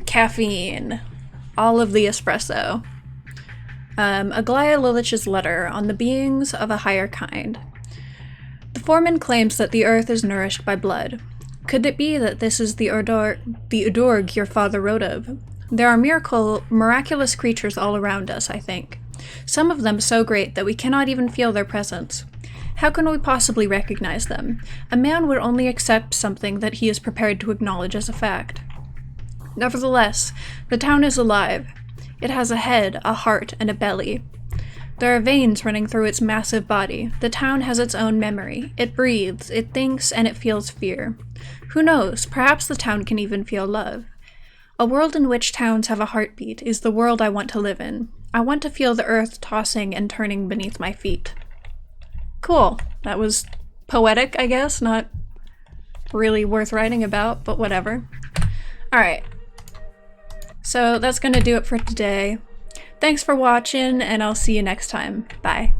Caffeine. All of the espresso. Aglaya Lilich's letter on the beings of a higher kind. The foreman claims that the earth is nourished by blood. Could it be that this is the Udorg your father wrote of? There are miraculous creatures all around us, I think. Some of them so great that we cannot even feel their presence. How can we possibly recognize them? A man would only accept something that he is prepared to acknowledge as a fact. Nevertheless, the town is alive. It has a head, a heart, and a belly. There are veins running through its massive body. The town has its own memory. It breathes, it thinks, and it feels fear. Who knows, perhaps the town can even feel love. A world in which towns have a heartbeat is the world I want to live in. I want to feel the earth tossing and turning beneath my feet. Cool. That was poetic, I guess. Not really worth writing about, but whatever. Alright. So that's gonna do it for today. Thanks for watching, and I'll see you next time. Bye.